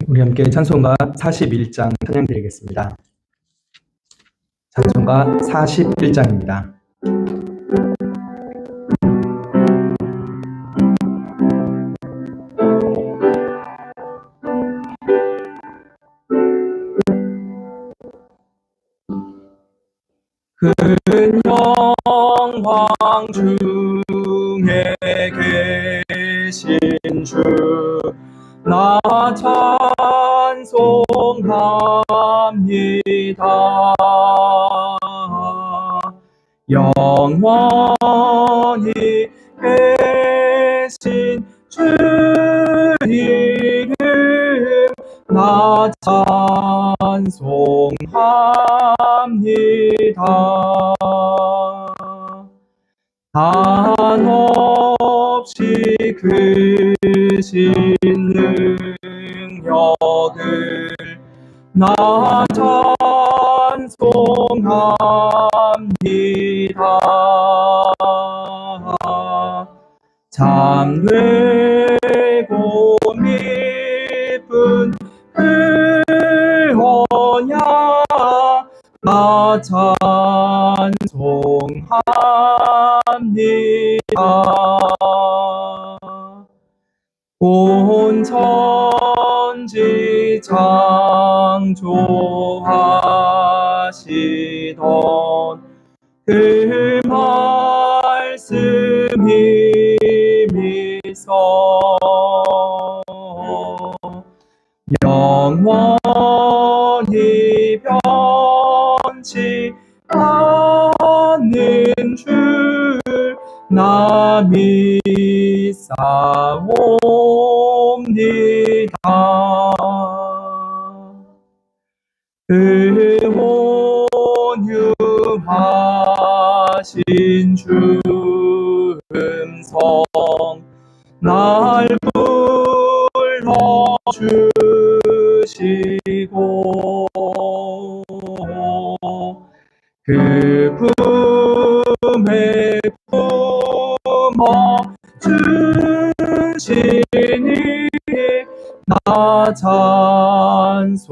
우리 함께 찬송가 41장 찬양 드리겠습니다. 찬송가 41장입니다. 큰 영광 중에 계신 주 나 찬송합니다. 영원히 계신 주 이름 나 찬송합니다. 한없이 크신 능력을 나 찬송합니다. 잠되고 미쁜 그 언약 나 찬송합니다. 온 천지 창조하시던 그 말씀 힘이서 영원히 변치 않는 줄 나 믿사옵니다. 그 온유하신 주 음성 날 불러주시고 그 품에 품어 주시니 나 찬송합니다.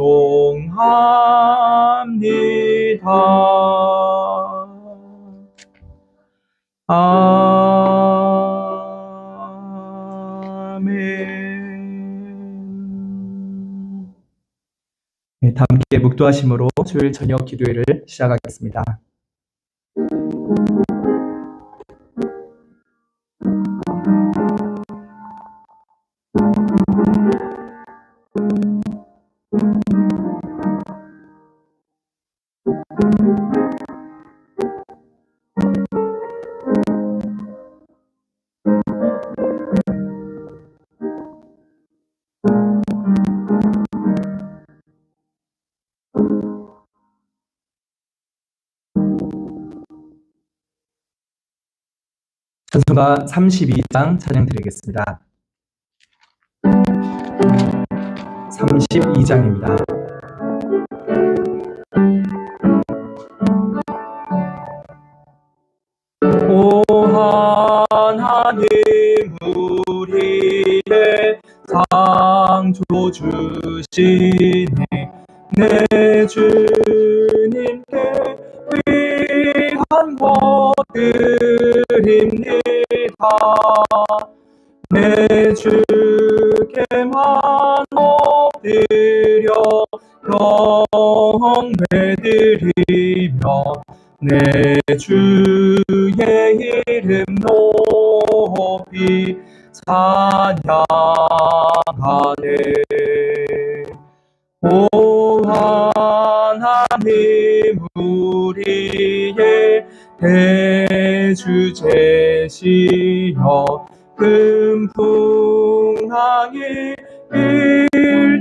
아멘. 네, 다 함께 묵도하심으로 주일 저녁 기도회를 시작하겠습니다. 찬송가 32장 찬양 드리겠습니다. 32장입니다. 오 하나님 우리의 창조주시네 내 주님께 귀한 것드립니다. 내 주께만 엎드려 경배드리며 내 주의 이름 높이 찬양하네. 오 하나님 우리의 대주제시여 금풍랑이 일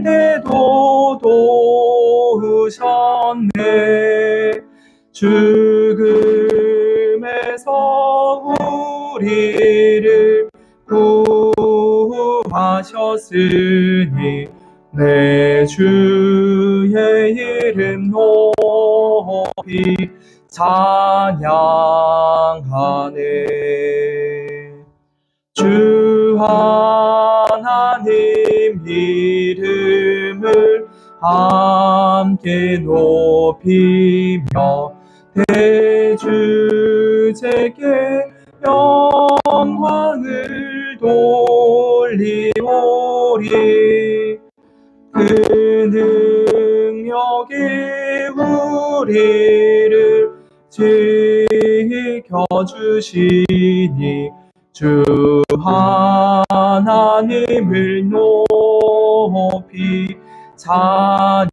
때도 도우셨네. 죽음에서 우리를 구하셨으니 내 주의 이름 높이 찬양하네. 주 하나님 이름 이름을 함께 높이며 대주제께 영광을 돌리오리. 그 능력에 우리를 지켜주시니 주 하나님을 높이 찬양하네.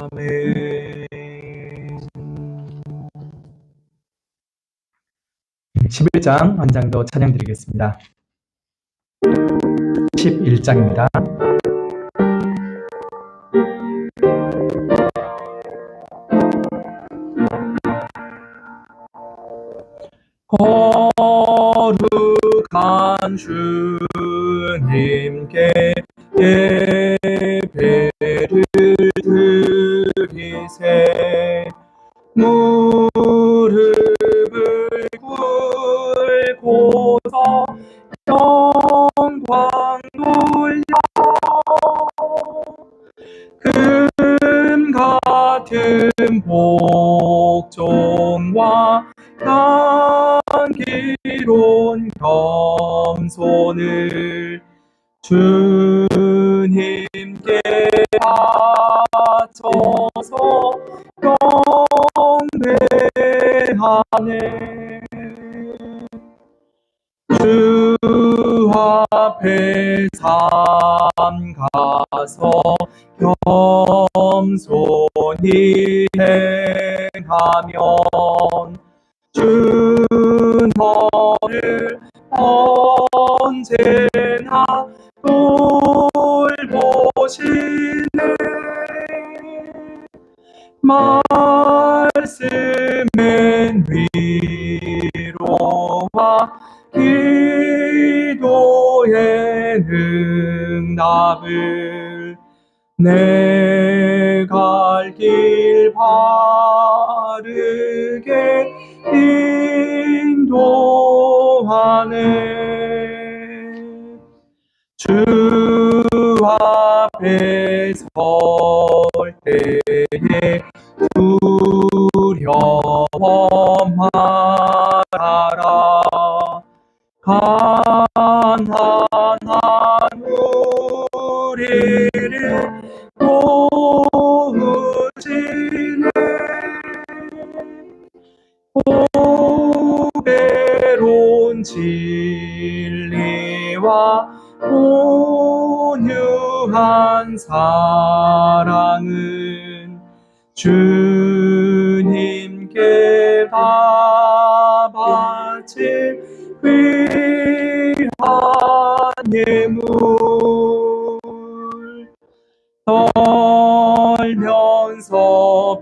아멘. 11장 한 장 더 찬양 드리겠습니다. 11장입니다. 거룩한 주님께 예배를 드리세. 무릎을 꿇고서 영광 돌려 금 같은 복종과 향기로운 겸손을 주님께 바쳐서 경배하네. 주 앞에 삼가서 겸손히 행하면 주 너를 언제나 돌보시네. 말씀엔 위로와 기도의 응답을 내 갈 길 바르게 인도하네. 주 앞에 설 때에 두려워 말아라. 가난한 우리를 도우시네. 보배로운 진리와 온유한 사랑은 주님께 다 바칠 귀한 예물. 떨면서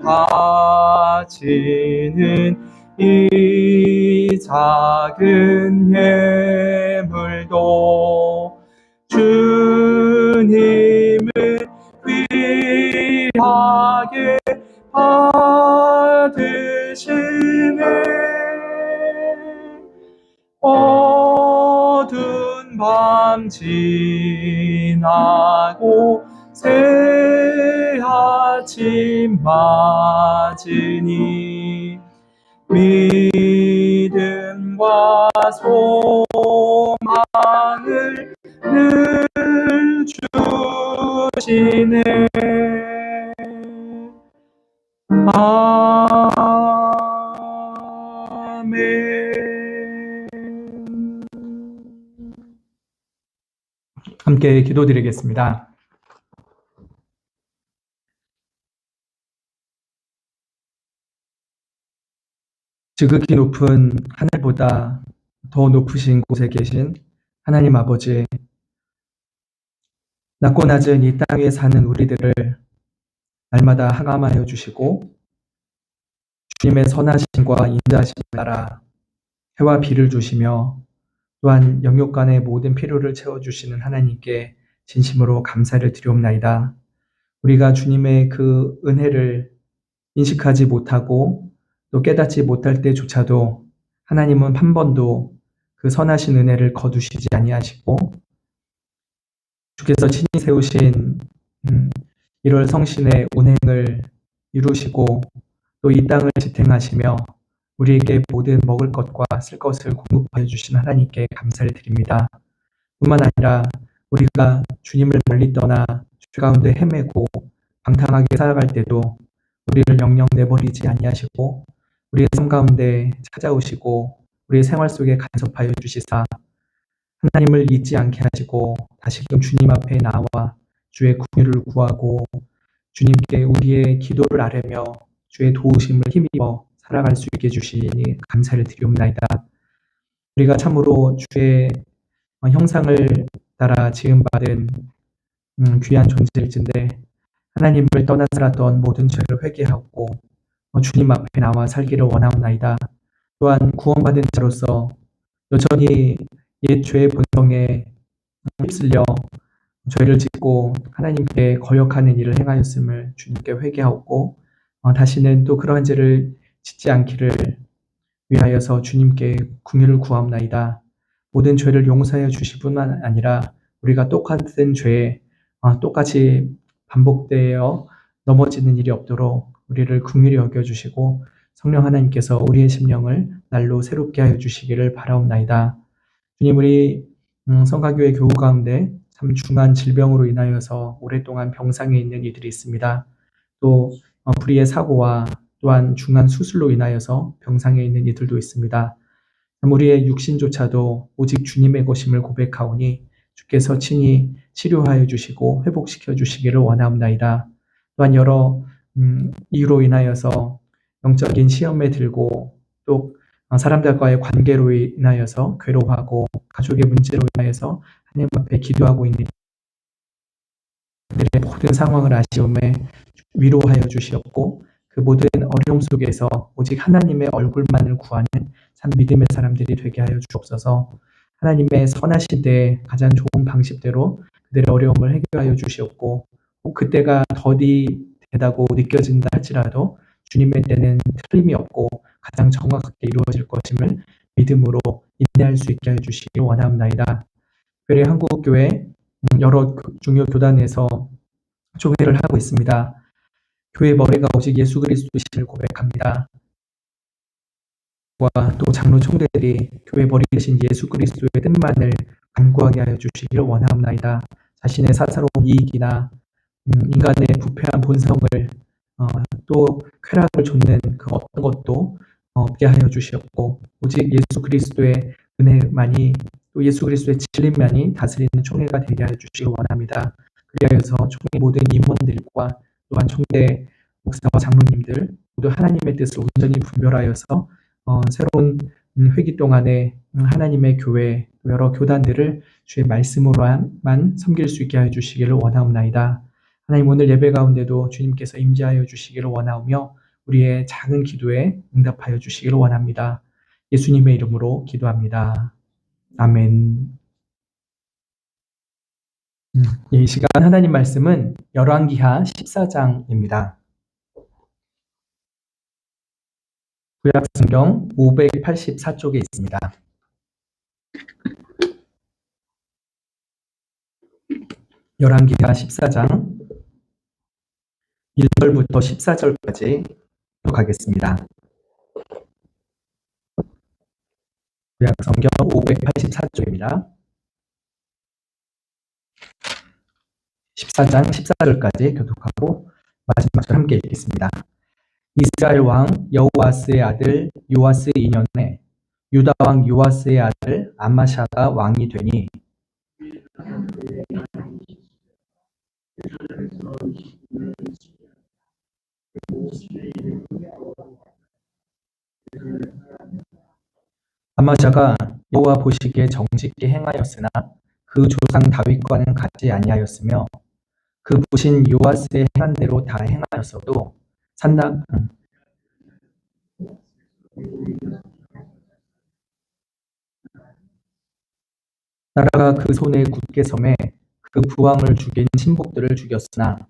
바치는 이 작은 예물도 주님을 귀하게 받으시네. 어두운 밤 지나고 새 아침 맞으니 믿음과 소망을 늘 주시네. 아멘. 함께 기도드리겠습니다. 지극히 높은 하늘보다 더 높으신 곳에 계신 하나님 아버지, 낮고 낮은 이 땅 위에 사는 우리들을 날마다 항암하여 주시고 주님의 선하심과 인자하심을 따라 해와 비를 주시며 또한 영육간의 모든 필요를 채워주시는 하나님께 진심으로 감사를 드리옵나이다. 우리가 주님의 그 은혜를 인식하지 못하고 또 깨닫지 못할 때조차도 하나님은 한 번도 그 선하신 은혜를 거두시지 아니하시고 주께서 친히 세우신 1월 성신의 운행을 이루시고 또 이 땅을 지탱하시며 우리에게 모든 먹을 것과 쓸 것을 공급하여 주신 하나님께 감사를 드립니다. 뿐만 아니라 우리가 주님을 멀리 떠나 죄 가운데 헤매고 방탕하게 살아갈 때도 우리를 영영 내버리지 아니하시고 우리의 삶 가운데 찾아오시고 우리의 생활 속에 간섭하여 주시사 하나님을 잊지 않게 하시고 다시금 주님 앞에 나와 주의 긍휼을 구하고 주님께 우리의 기도를 아뢰며 주의 도우심을 힘입어 살아갈 수 있게 해주시니 감사를 드리옵나이다. 우리가 참으로 주의 형상을 따라 지음받은 귀한 존재일진데 하나님을 떠나 살았던 모든 죄를 회개하고 주님 앞에 나와 살기를 원하옵나이다. 또한 구원받은 자로서 여전히 옛 죄의 본성에 휩쓸려 죄를 짓고 하나님께 거역하는 일을 행하였음을 주님께 회개하고 다시는 또 그러한 죄를 짓지 않기를 위하여서 주님께 긍휼을 구하옵나이다. 모든 죄를 용서해 주실 뿐만 아니라 우리가 똑같은 죄에 똑같이 반복되어 넘어지는 일이 없도록 우리를 긍휼히 여겨주시고 성령 하나님께서 우리의 심령을 날로 새롭게 하여 주시기를 바라옵나이다. 주님, 우리 성가교회 교우 가운데 참 중한 질병으로 인하여서 오랫동안 병상에 있는 이들이 있습니다. 또 불의의 사고와 또한 중한 수술로 인하여서 병상에 있는 이들도 있습니다. 우리의 육신조차도 오직 주님의 것임을 고백하오니 주께서 친히 치료하여 주시고 회복시켜 주시기를 원하옵나이다. 또한 여러 이유로 인하여서 영적인 시험에 들고 또 사람들과의 관계로 인하여서 괴로워하고 가족의 문제로 인하여서 하나님 앞에 기도하고 있는 이들의 모든 상황을 아시오매 위로하여 주시옵고 그 모든 어려움 속에서 오직 하나님의 얼굴만을 구하는 참 믿음의 사람들이 되게 하여 주옵소서. 하나님의 선하신 때에 가장 좋은 방식대로 그들의 어려움을 해결하여 주시옵고 혹 그때가 더디 되다고 느껴진다 할지라도 주님의 때는 틀림이 없고 가장 정확하게 이루어질 것임을 믿음으로 인내할 수 있게 해주시기 원하옵나이다. 특별히 한국교회 여러 중요 교단에서 조회를 하고 있습니다. 교회 머리가 오직 예수 그리스도이심을 고백합니다. 또 장로 총대들이 교회 머리 대신 예수 그리스도의 뜻만을 간구하게 하여 주시기를 원하옵나이다. 자신의 사사로운 이익이나 인간의 부패한 본성을 또 쾌락을 좇는 그 어떤 것도 없게 하여 주시옵고 오직 예수 그리스도의 은혜만이 또 예수 그리스도의 진리만이 다스리는 총회가 되게 하여 주시기 원합니다. 그리하여서 총회 모든 임원들과 또한 총대 목사와 장로님들 모두 하나님의 뜻을 온전히 분별하여서 새로운 회기 동안에 하나님의 교회 여러 교단들을 주의 말씀으로만 섬길 수 있게 하여 주시기를 원하옵나이다. 하나님, 오늘 예배 가운데도 주님께서 임재하여 주시기를 원하오며 우리의 작은 기도에 응답하여 주시기를 원합니다. 예수님의 이름으로 기도합니다. 아멘. 이 시간 하나님 말씀은 열왕기하 14장입니다. 구약성경 584쪽에 있습니다. 열왕기하 14장 1절부터 14절까지 가겠습니다. 구약성경 584쪽입니다. 14장 14절까지 교독하고 마지막 절 함께 읽겠습니다. 이스라엘 왕 여호아스의 아들 요아스 2년에 유다 왕 요아스의 아들 아마샤가 왕이 되니 아마샤가 여호와 보시기에 정직히 행하였으나 그 조상 다윗과는 같지 아니하였으며 그 부신 요아스의 행한 대로 다 행하였어도 나라가 그 손에 굳게 섬에 그 부왕을 죽인 친복들을 죽였으나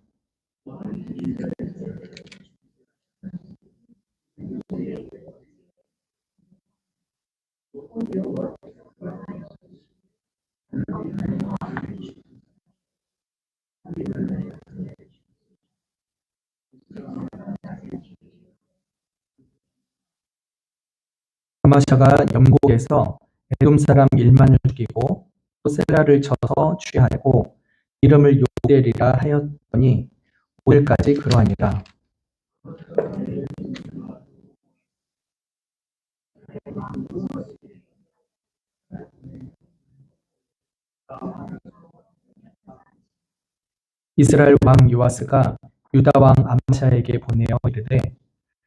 아마샤가 영국에서 에돔 사람 1만을 죽이고 또 셀라를 쳐서 취하고 이름을 요델이라 하였더니 오늘까지 그러하니라. 이스라엘 왕 요아스가 유다 왕 아마샤에게 보내어 이르되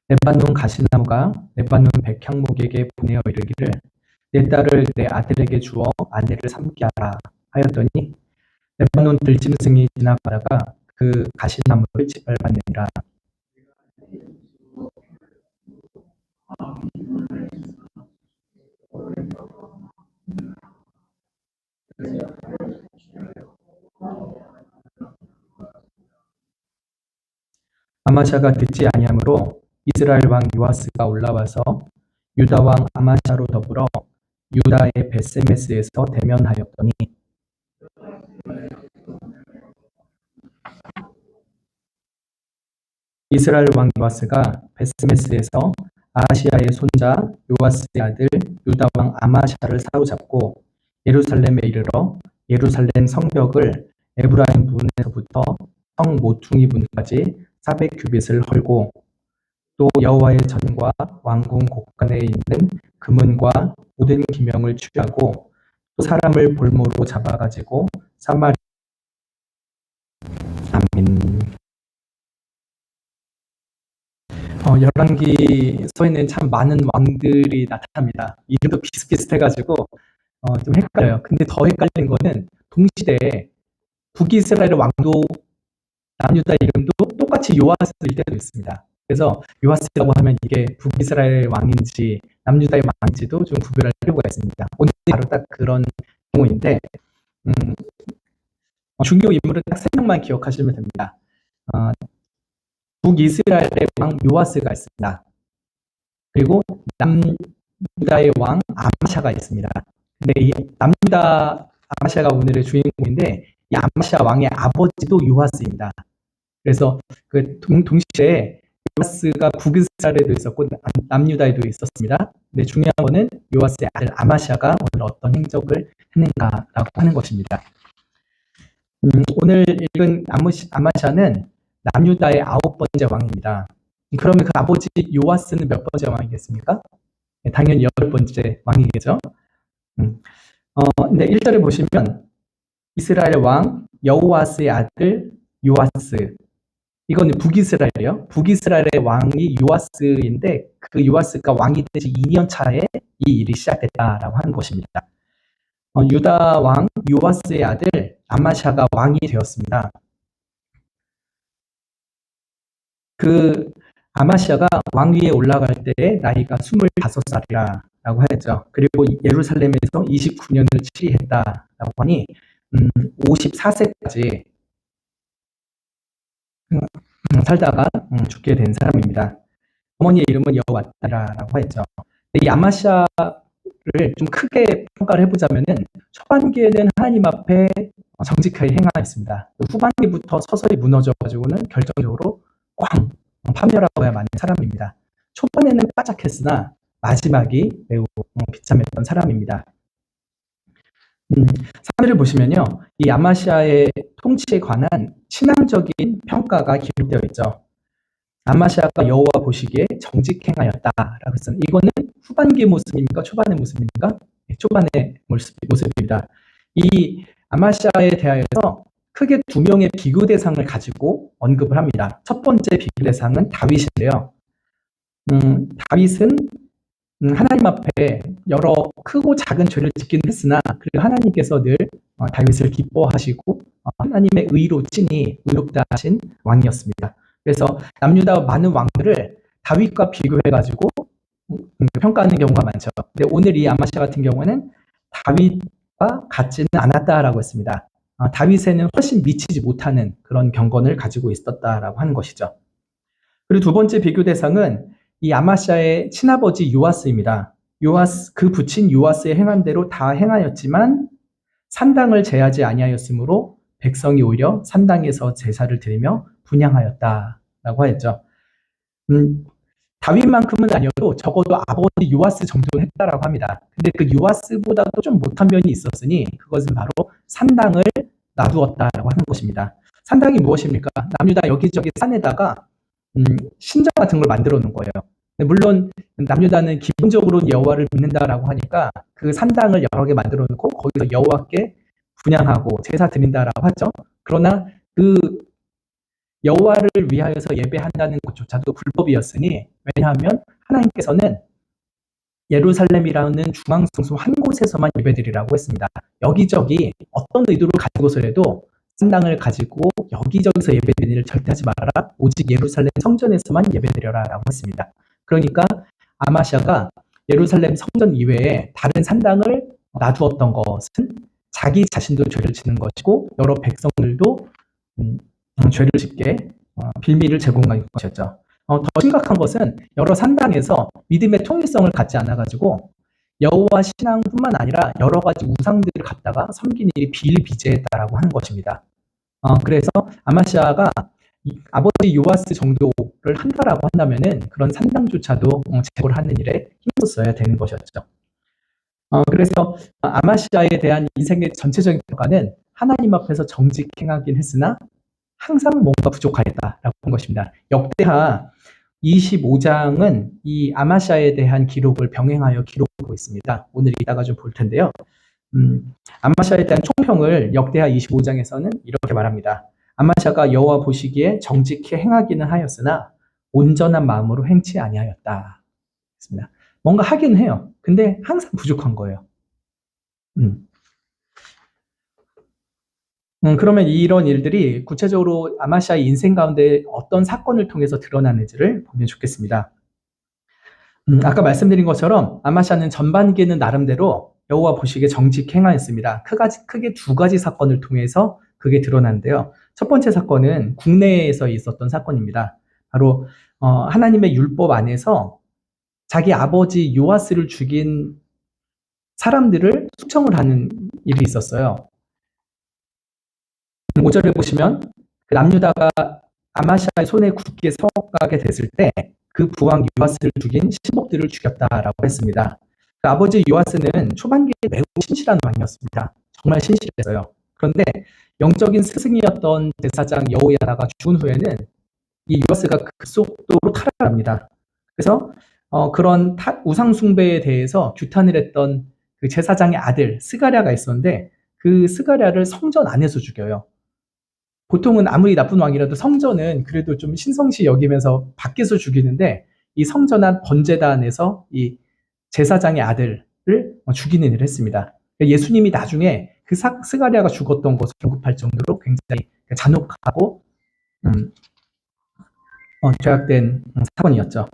레바논 가시나무가 레바논 백향목에게 보내어 이르기를 내 딸을 내 아들에게 주어 아내를 삼게 하라 하였더니 레바논 들짐승이 지나가다가 그 가시나무를 짓밟았느니라. 아마샤가 듣지 아니하므로 이스라엘 왕 요아스가 올라와서 유다 왕 아마샤로 더불어 유다의 벳세메스에서 대면하였더니 이스라엘 왕 요아스가 벳세메스에서 아하시아의 손자 요아스의 아들 유다 왕 아마샤를 사로잡고 예루살렘에 이르러 예루살렘 성벽을 에브라임 문에서부터 성 모퉁이 문까지 400규빗을 헐고 또 여호와의 전과 왕궁 곳간에 있는 금은과 모든 기명을 취하고 또 사람을 볼모로 잡아가지고 사마리 아멘. 열왕기서에는 참 많은 왕들이 나타납니다. 이름도 비슷비슷해가지고 좀 헷갈려요. 근데 더 헷갈린 거는 동시대에 북이스라엘 왕도 남유다 이름도 똑같이 요아스일 때도 있습니다. 그래서 요아스라고 하면 이게 북이스라엘 왕인지 남유다의 왕인지도 좀 구별할 필요가 있습니다. 오늘 바로 딱 그런 경우인데 중요 인물은 딱 3명만 기억하시면 됩니다. 북이스라엘의 왕 요아스가 있습니다. 그리고 남유다의 왕 아마샤가 있습니다. 근데 이 남유다 아마샤가 오늘의 주인공인데 이 아마샤 왕의 아버지도 요아스입니다. 그래서 그 동시에 요아스가 북이스라엘에도 있었고 남유다에도 있었습니다. 근데 중요한 거는 요아스의 아들 아마샤가 오늘 어떤 행적을 했는가라고 하는 것입니다. 오늘 읽은 아마샤는 남유다의 9번째 왕입니다. 그러면 그 아버지 요아스는 몇 번째 왕이겠습니까? 당연히 8번째 왕이겠죠. 근데 1절에 보시면 이스라엘 왕 여호아스의 아들 요아스, 이거는 북이스라엘이에요. 북이스라엘의 왕이 요아스인데 그 요아스가 왕이 되지 2년 차에 이 일이 시작됐다라고 하는 것입니다. 유다 왕 요아스의 아들 아마샤가 왕이 되었습니다. 그 아마샤가 왕위에 올라갈 때 나이가 25살이라고 하였죠. 그리고 예루살렘에서 29년을 치리했다라고 하니 54세까지 살다가 죽게 된 사람입니다. 어머니의 이름은 여호와라고 했죠. 이 아마샤를 좀 크게 평가를 해보자면은 초반기에는 하나님 앞에 정직하게 행하였습니다. 후반기부터 서서히 무너져가지고는 결정적으로 꽝 파멸하고야 마는 사람입니다. 초반에는 빠짝했으나 마지막이 매우 비참했던 사람입니다. 3절을 보시면요, 이 아마시아의 통치에 관한 신앙적인 평가가 기록되어 있죠. 아마시아가 여호와 보시기에 정직행하였다라고 했습니다. 이거는 후반기 모습입니까? 초반의 모습입니까? 네, 초반의 모습입니다. 이 아마시아에 대하여서 크게 2명의 비교 대상을 가지고 언급을 합니다. 첫 번째 비교 대상은 다윗인데요. 다윗은 하나님 앞에 여러 크고 작은 죄를 짓긴 했으나 그리고 하나님께서 늘 다윗을 기뻐하시고 하나님의 의로 친히 의롭다 하신 왕이었습니다. 그래서 남유다 많은 왕들을 다윗과 비교해가지고 평가하는 경우가 많죠. 근데 오늘 이 아마시아 같은 경우는 다윗과 같지는 않았다라고 했습니다. 다윗에는 훨씬 미치지 못하는 그런 경건을 가지고 있었다라고 하는 것이죠. 그리고 두 번째 비교 대상은 이 아마시아의 친아버지 요아스입니다. 그 붙인 요아스의 행한 대로 다 행하였지만 산당을 제하지 아니하였으므로 백성이 오히려 산당에서 제사를 드리며 분향하였다라고 하였죠. 다윗만큼은 아니어도 적어도 아버지 요아스 정도는 했다라고 합니다. 근데 그 요아스보다도 좀 못한 면이 있었으니 그것은 바로 산당을 놔두었다라고 하는 것입니다. 산당이 무엇입니까? 남유다 여기저기 산에다가 신전 같은 걸 만들어 놓은 거예요. 물론 남유다는 기본적으로 여호와를 믿는다라고 하니까 그 산당을 여러 개 만들어 놓고 거기서 여호와께 분향하고 제사 드린다라고 하죠. 그러나 그 여호와를 위하여서 예배한다는 것조차도 불법이었으니, 왜냐하면 하나님께서는 예루살렘이라는 중앙성소 한 곳에서만 예배드리라고 했습니다. 여기저기 어떤 의도를 가지고서라도 산당을 가지고 여기저기서 예배드리는 일을 절대 하지 말아라. 오직 예루살렘 성전에서만 예배드려라라고 했습니다. 그러니까 아마시아가 예루살렘 성전 이외에 다른 산당을 놔두었던 것은 자기 자신도 죄를 짓는 것이고 여러 백성들도 죄를 짓게 빌미를 제공한 것이었죠. 더 심각한 것은 여러 산당에서 믿음의 통일성을 갖지 않아가지고 여호와 신앙뿐만 아니라 여러 가지 우상들을 갖다가 섬기는 일이 비일비재했다라고 하는 것입니다. 그래서 아마시아가 아버지 요아스 정도를 한다라고 한다면은 그런 산당조차도 제거를 하는 일에 힘썼어야 되는 것이었죠. 그래서 아마시아에 대한 인생의 전체적인 평가는 하나님 앞에서 정직 행하긴 했으나 항상 뭔가 부족하였다라고 한 것입니다. 역대하 25장은 이 아마시아에 대한 기록을 병행하여 기록하고 있습니다. 오늘 이따가 좀 볼 텐데요. 아마시아에 대한 총평을 역대하 25장에서는 이렇게 말합니다. 아마시아가 여호와 보시기에 정직히 행하기는 하였으나 온전한 마음으로 행치 아니하였다. 뭔가 하긴 해요. 근데 항상 부족한 거예요. 그러면 이런 일들이 구체적으로 아마시아의 인생 가운데 어떤 사건을 통해서 드러나는지를 보면 좋겠습니다. 아까 말씀드린 것처럼 아마시아는 전반기에는 나름대로 여호와 보시기에 정직 행하였습니다. 크게 두 가지 사건을 통해서 그게 드러나는데요. 첫 번째 사건은 국내에서 있었던 사건입니다. 바로 하나님의 율법 안에서 자기 아버지 요아스를 죽인 사람들을 숙청을 하는 일이 있었어요. 5절에 보시면 남유다가 아마시아의 손에 굳게 서가게 됐을 때 그 부왕 요아스를 죽인 신복들을 죽였다라고 했습니다. 그 아버지 요아스는 초반기에 매우 신실한 왕이었습니다. 정말 신실했어요. 그런데 영적인 스승이었던 제사장 여호야다가 죽은 후에는 이 요아스가 급속도로 타락합니다. 그래서 그런 우상 숭배에 대해서 규탄을 했던 그 제사장의 아들 스가랴가 있었는데 그 스가랴를 성전 안에서 죽여요. 보통은 아무리 나쁜 왕이라도 성전은 그래도 좀 신성시 여기면서 밖에서 죽이는데 이 성전 안 번제단에서 이 제사장의 아들을 죽이는 일을 했습니다. 예수님이 나중에 그 스가랴가 죽었던 것을 언급할 정도로 굉장히 잔혹하고 죄악된 사건이었죠.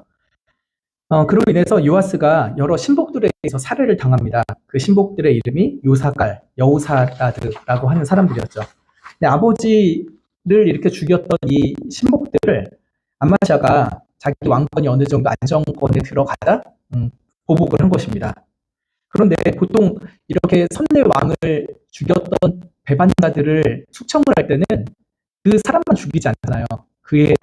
그로 인해서 요아스가 여러 신복들에 의해서 살해를 당합니다. 그 신복들의 이름이 요사갈, 여우사다드라고 하는 사람들이었죠. 근데 아버지를 이렇게 죽였던 이 신복들을 아마시아가 자기 왕권이 어느 정도 안정권에 들어가다 보복을 한 것입니다. 그런데 보통 이렇게 선내 왕을 죽였던 배반자들을 숙청을 할 때는 그 사람만 죽이지 않잖아요. 그의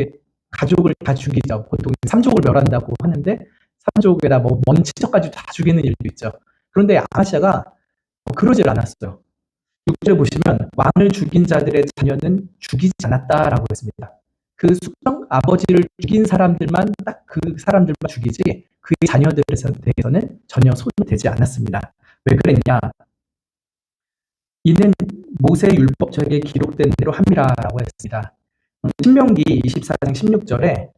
가족을 다 죽이죠. 보통 삼족을 멸한다고 하는데 삼족에다 먼 친척까지 다 죽이는 일도 있죠. 그런데 아마시아가 그러질 않았어요. 6절 보시면 왕을 죽인 자들의 자녀는 죽이지 않았다라고 했습니다. 그 숙청 아버지를 죽인 사람들만 딱 그 사람들만 죽이지 그의 자녀들에 대해서는 전혀 손이 대지 않았습니다. 왜 그랬냐? 이는 모세 율법책에 기록된 대로 함이라라고 했습니다. 신명기 24장 16절에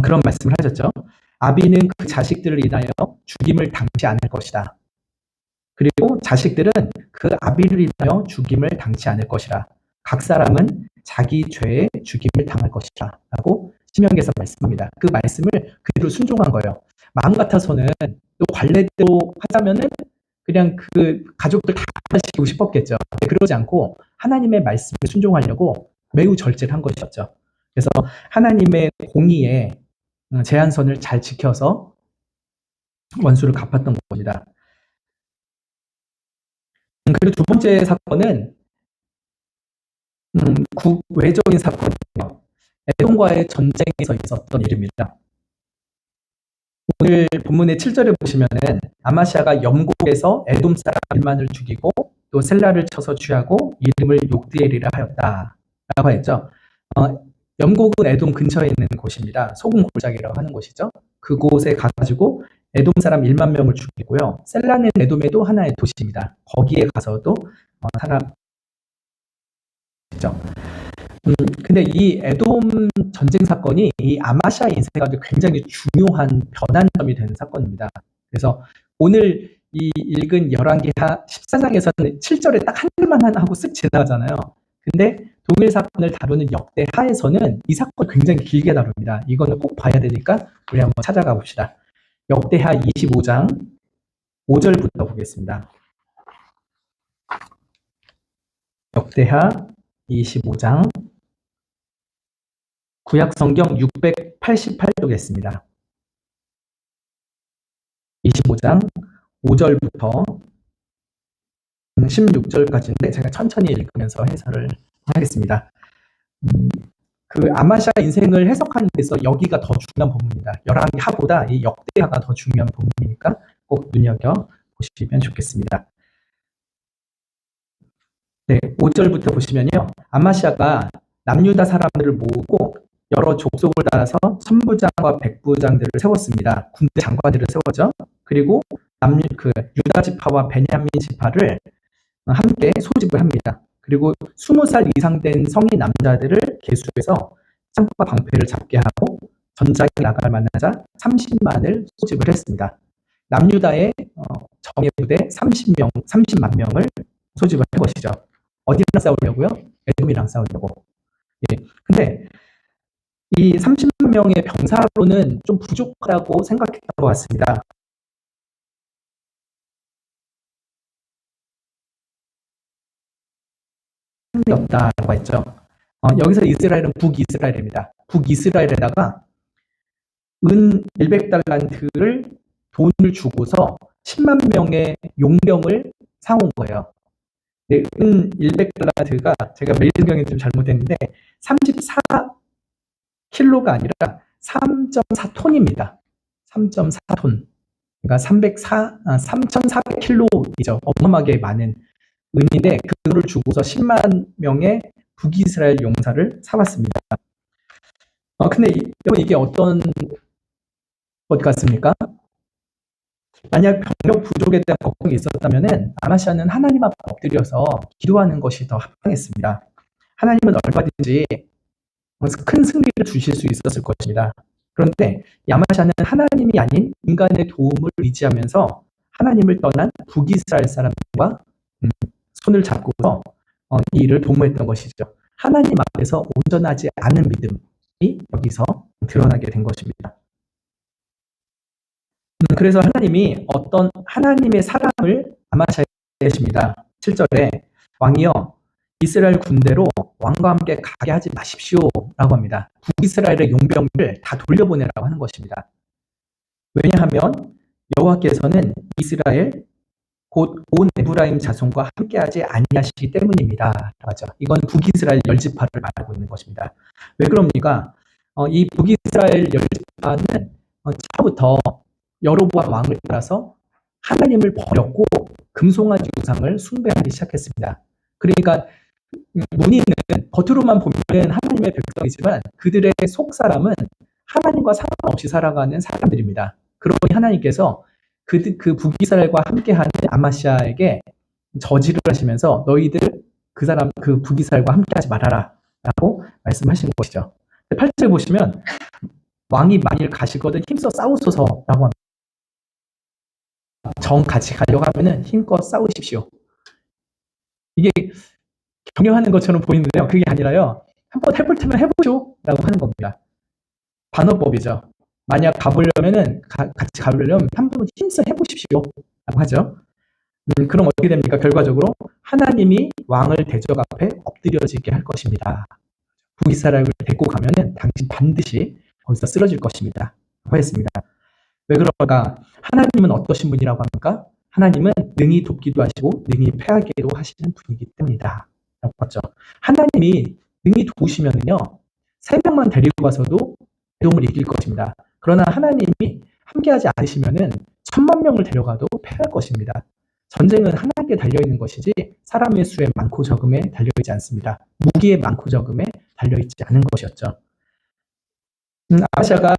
그런 말씀을 하셨죠. 아비는 그 자식들을 인하여 죽임을 당치 않을 것이다. 그리고 자식들은 그 아비를 인하여 죽임을 당치 않을 것이라. 각 사람은 자기 죄에 죽임을 당할 것이라 라고 신명기에서 말씀합니다. 그 말씀을 그대로 순종한 거예요. 마음 같아서는 또 관례대로 하자면은 그냥 그 가족들 다 시키고 싶었겠죠. 그러지 않고 하나님의 말씀에 순종하려고 매우 절제를 한 것이었죠. 그래서 하나님의 공의의 제한선을 잘 지켜서 원수를 갚았던 겁니다. 그리고 두 번째 사건은 국외적인 사건이에요. 에돔과의 전쟁에서 있었던 일입니다. 오늘 본문의 7절에 보시면은 아마시아가 염곡에서 에돔 사람 1만을 죽이고 또 셀라를 쳐서 취하고 이름을 욕드엘이라 하였다라고 했죠. 염곡은 에돔 근처에 있는 곳입니다. 소금 골짜기라고 하는 곳이죠. 그곳에 가가지고 에돔 사람 1만 명을 죽이고요. 셀라는 에돔에도 하나의 도시입니다. 거기에 가서도 사람 있죠. 근데 이 에돔 전쟁 사건이 이 아마시아 인생 가운데 굉장히 중요한 변환점이 되는 사건입니다. 그래서 오늘 이 읽은 열왕기하 14장에서는 7절에 딱 한 줄만 하고 쓱 지나가잖아요. 근데 동일 사건을 다루는 역대하에서는 이 사건 굉장히 길게 다룹니다. 이거는 꼭 봐야 되니까 우리 한번 찾아가 봅시다. 역대하 25장 5절부터 보겠습니다. 역대하 25장 구약성경 688쪽이었습니다. 25장 5절부터 16절까지인데 제가 천천히 읽으면서 해설을 하겠습니다. 그 아마시아 인생을 해석하는 데서 여기가 더 중요한 본문입니다. 열왕기하보다 이 역대하가 더 중요한 본문이니까 꼭 눈여겨보시면 좋겠습니다. 네, 5절부터 보시면요. 아마시아가 남유다 사람들을 모으고 여러 족속을 따라서 천부장과 백부장들을 세웠습니다. 군대 장관들을 세웠죠. 그리고 유다 지파와 베냐민 지파를 함께 소집을 합니다. 그리고 20살 이상 된 성인 남자들을 계수해서 창과 방패를 잡게 하고 전장에 나갈 만한 자 30만을 소집을 했습니다. 남유다의 정예 부대 30만 명을 소집을 한 것이죠. 어디랑 싸우려고요? 에돔이랑 싸우려고. 예. 근데 이 30만 명의 병사로는 좀 부족하다고 생각했던 것 같습니다. 없다라고 했죠. 여기서 이스라엘은 북이스라엘입니다. 북이스라엘에다가 은 100달란트를 돈을 주고서 10만 명의 용병을 사온 거예요. 네, 은 100달란트가 제가 메일경이 좀 잘못했는데 34킬로가 아니라 3.4톤입니다. 3.4톤. 그러니까 3,400킬로이죠. 어마어마하게 많은 은인데 그거를 주고서 10만 명의 북이스라엘 용사를 사왔습니다. 근데 여러분 이게 어떤 것 같습니까? 만약 병력 부족에 대한 걱정이 있었다면 아마시아는 하나님 앞에 엎드려서 기도하는 것이 더 합당했습니다. 하나님은 얼마든지 큰 승리를 주실 수 있었을 것입니다. 그런데 아마시아는 하나님이 아닌 인간의 도움을 의지하면서 하나님을 떠난 북이스라엘 사람들과 손을 잡고서 이 일을 도모했던 것이죠. 하나님 앞에서 온전하지 않은 믿음이 여기서 드러나게 된 것입니다. 그래서 하나님이 어떤 하나님의 사람을 아마시아에 계십니다. 7절에 왕이여 이스라엘 군대로 왕과 함께 가게 하지 마십시오 라고 합니다. 북이스라엘의 용병을 다 돌려보내라고 하는 것입니다. 왜냐하면 여호와께서는 이스라엘 곧 온 에브라임 자손과 함께하지 아니하시기 때문입니다. 맞죠? 이건 북이스라엘 열지파를 말하고 있는 것입니다. 왜 그럽니까? 이 북이스라엘 열지파는 처음부터 여로보암 왕을 따라서 하나님을 버렸고 금송아지 우상을 숭배하기 시작했습니다. 그러니까 문의는 겉으로만 보면 하나님의 백성이지만 그들의 속 사람은 하나님과 상관없이 살아가는 사람들입니다. 그러니 하나님께서 그 북이스라엘과 함께하는 아마시아에게 저지를 하시면서 너희들 그 북이스라엘과 함께하지 말아라 라고 말씀하신 것이죠. 8절 보시면 왕이 만일 가시거든 힘써 싸우소서라고 합니다. 정 같이 가려고 하면은 힘껏 싸우십시오. 이게 격려하는 것처럼 보이는데요. 그게 아니라요. 한번 해볼 테면 해보죠 라고 하는 겁니다. 반어법이죠. 만약 가보려면은 같이 가보려면 한번 힘써 해보십시오 라고 하죠. 그럼 어떻게 됩니까? 결과적으로 하나님이 왕을 대적 앞에 엎드려지게 할 것입니다. 북이스라엘을 데리고 가면은 당신 반드시 거기서 쓰러질 것입니다 라고 했습니다. 왜 그럴까? 하나님은 어떠신 분이라고 합니까? 하나님은 능히 돕기도 하시고 능히 패하게도 하시는 분이기 때문이다. 라고 했죠. 하나님이 능히 도우시면은요, 3명만 데리고 가서도 에돔을 이길 것입니다. 그러나 하나님이 함께하지 않으시면은 10,000,000명을 데려가도 패할 것입니다. 전쟁은 하나님께 달려있는 것이지 사람의 수에 많고 적음에 달려있지 않습니다. 무기의 많고 적음에 달려있지 않은 것이었죠. 아시아가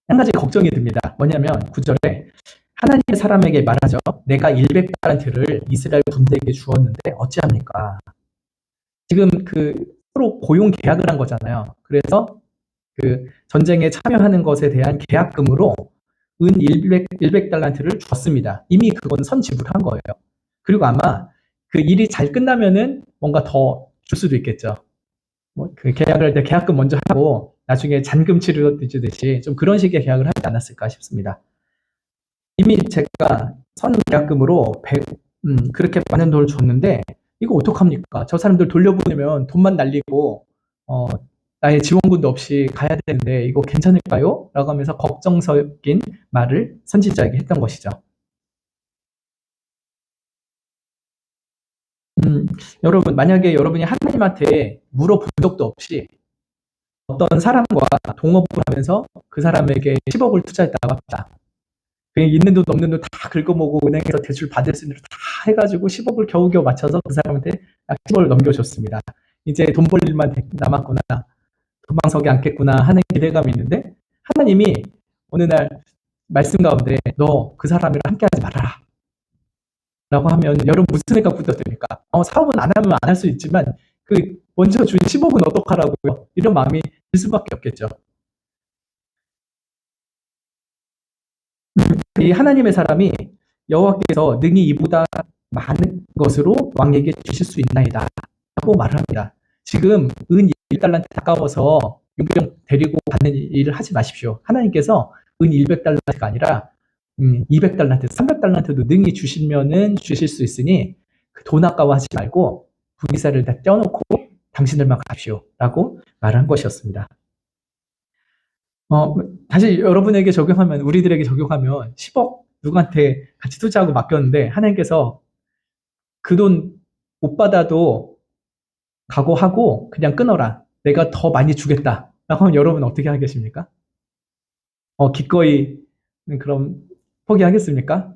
한 가지 걱정이 듭니다. 뭐냐면 9절에 하나님의 사람에게 말하죠. 내가 100달란트를 이스라엘 군대에게 주었는데 어찌합니까? 지금 서로 고용 계약을 한 거잖아요. 그래서 전쟁에 참여하는 것에 대한 계약금으로 은 100달란트를 줬습니다. 이미 그건 선지불한 거예요. 그리고 아마 그 일이 잘 끝나면은 뭔가 더 줄 수도 있겠죠. 그 계약을 할 때 계약금 먼저 하고 나중에 잔금 치르듯이 좀 그런 식의 계약을 하지 않았을까 싶습니다. 이미 제가 선계약금으로 그렇게 많은 돈을 줬는데 이거 어떡합니까? 저 사람들 돌려보내면 돈만 날리고 나의 지원군도 없이 가야 되는데 이거 괜찮을까요? 라고 하면서 걱정적인 말을 선지자에게 했던 것이죠. 여러분, 만약에 여러분이 하나님한테 물어본 적도 없이 어떤 사람과 동업을 하면서 그 사람에게 10억을 투자했다고 합니다. 그냥 있는 돈 없는 돈 다 긁어모으고 은행에서 대출 받을 수 있는 돈 다 해가지고 10억을 겨우겨우 맞춰서 그 사람한테 약 10억을 넘겨줬습니다. 이제 돈 벌 일만 남았구나, 도망서지 않겠구나 하는 기대감이 있는데 하나님이 어느 날 말씀 가운데 너 그 사람이랑 함께하지 말아라 라고 하면 여러분 무슨 생각부터 듭니까? 사업은 안 하면 안 할 수 있지만 먼저 준 10억은 어떡하라고요? 이런 마음이 들 수밖에 없겠죠. 이 하나님의 사람이 여호와께서 능히 이보다 많은 것으로 왕에게 주실 수 있나이다 라고 말을 합니다. 지금 은 1달란트 가까워서 용병 데리고 가는 일을 하지 마십시오. 하나님께서 은 100달란트가 아니라 200달란트, 300달란트도 능히 주시면은 주실 수 있으니 돈 아까워하지 말고 부기사를 다 떼어놓고 당신들만 가십시오 라고 말을 한 것이었습니다. 다시 여러분에게 적용하면, 우리들에게 적용하면 10억 누구한테 같이 투자하고 맡겼는데 하나님께서 그 돈 못 받아도 각오하고 그냥 끊어라. 내가 더 많이 주겠다. 라고 하면 여러분 어떻게 하겠습니까? 기꺼이 그럼 포기하겠습니까?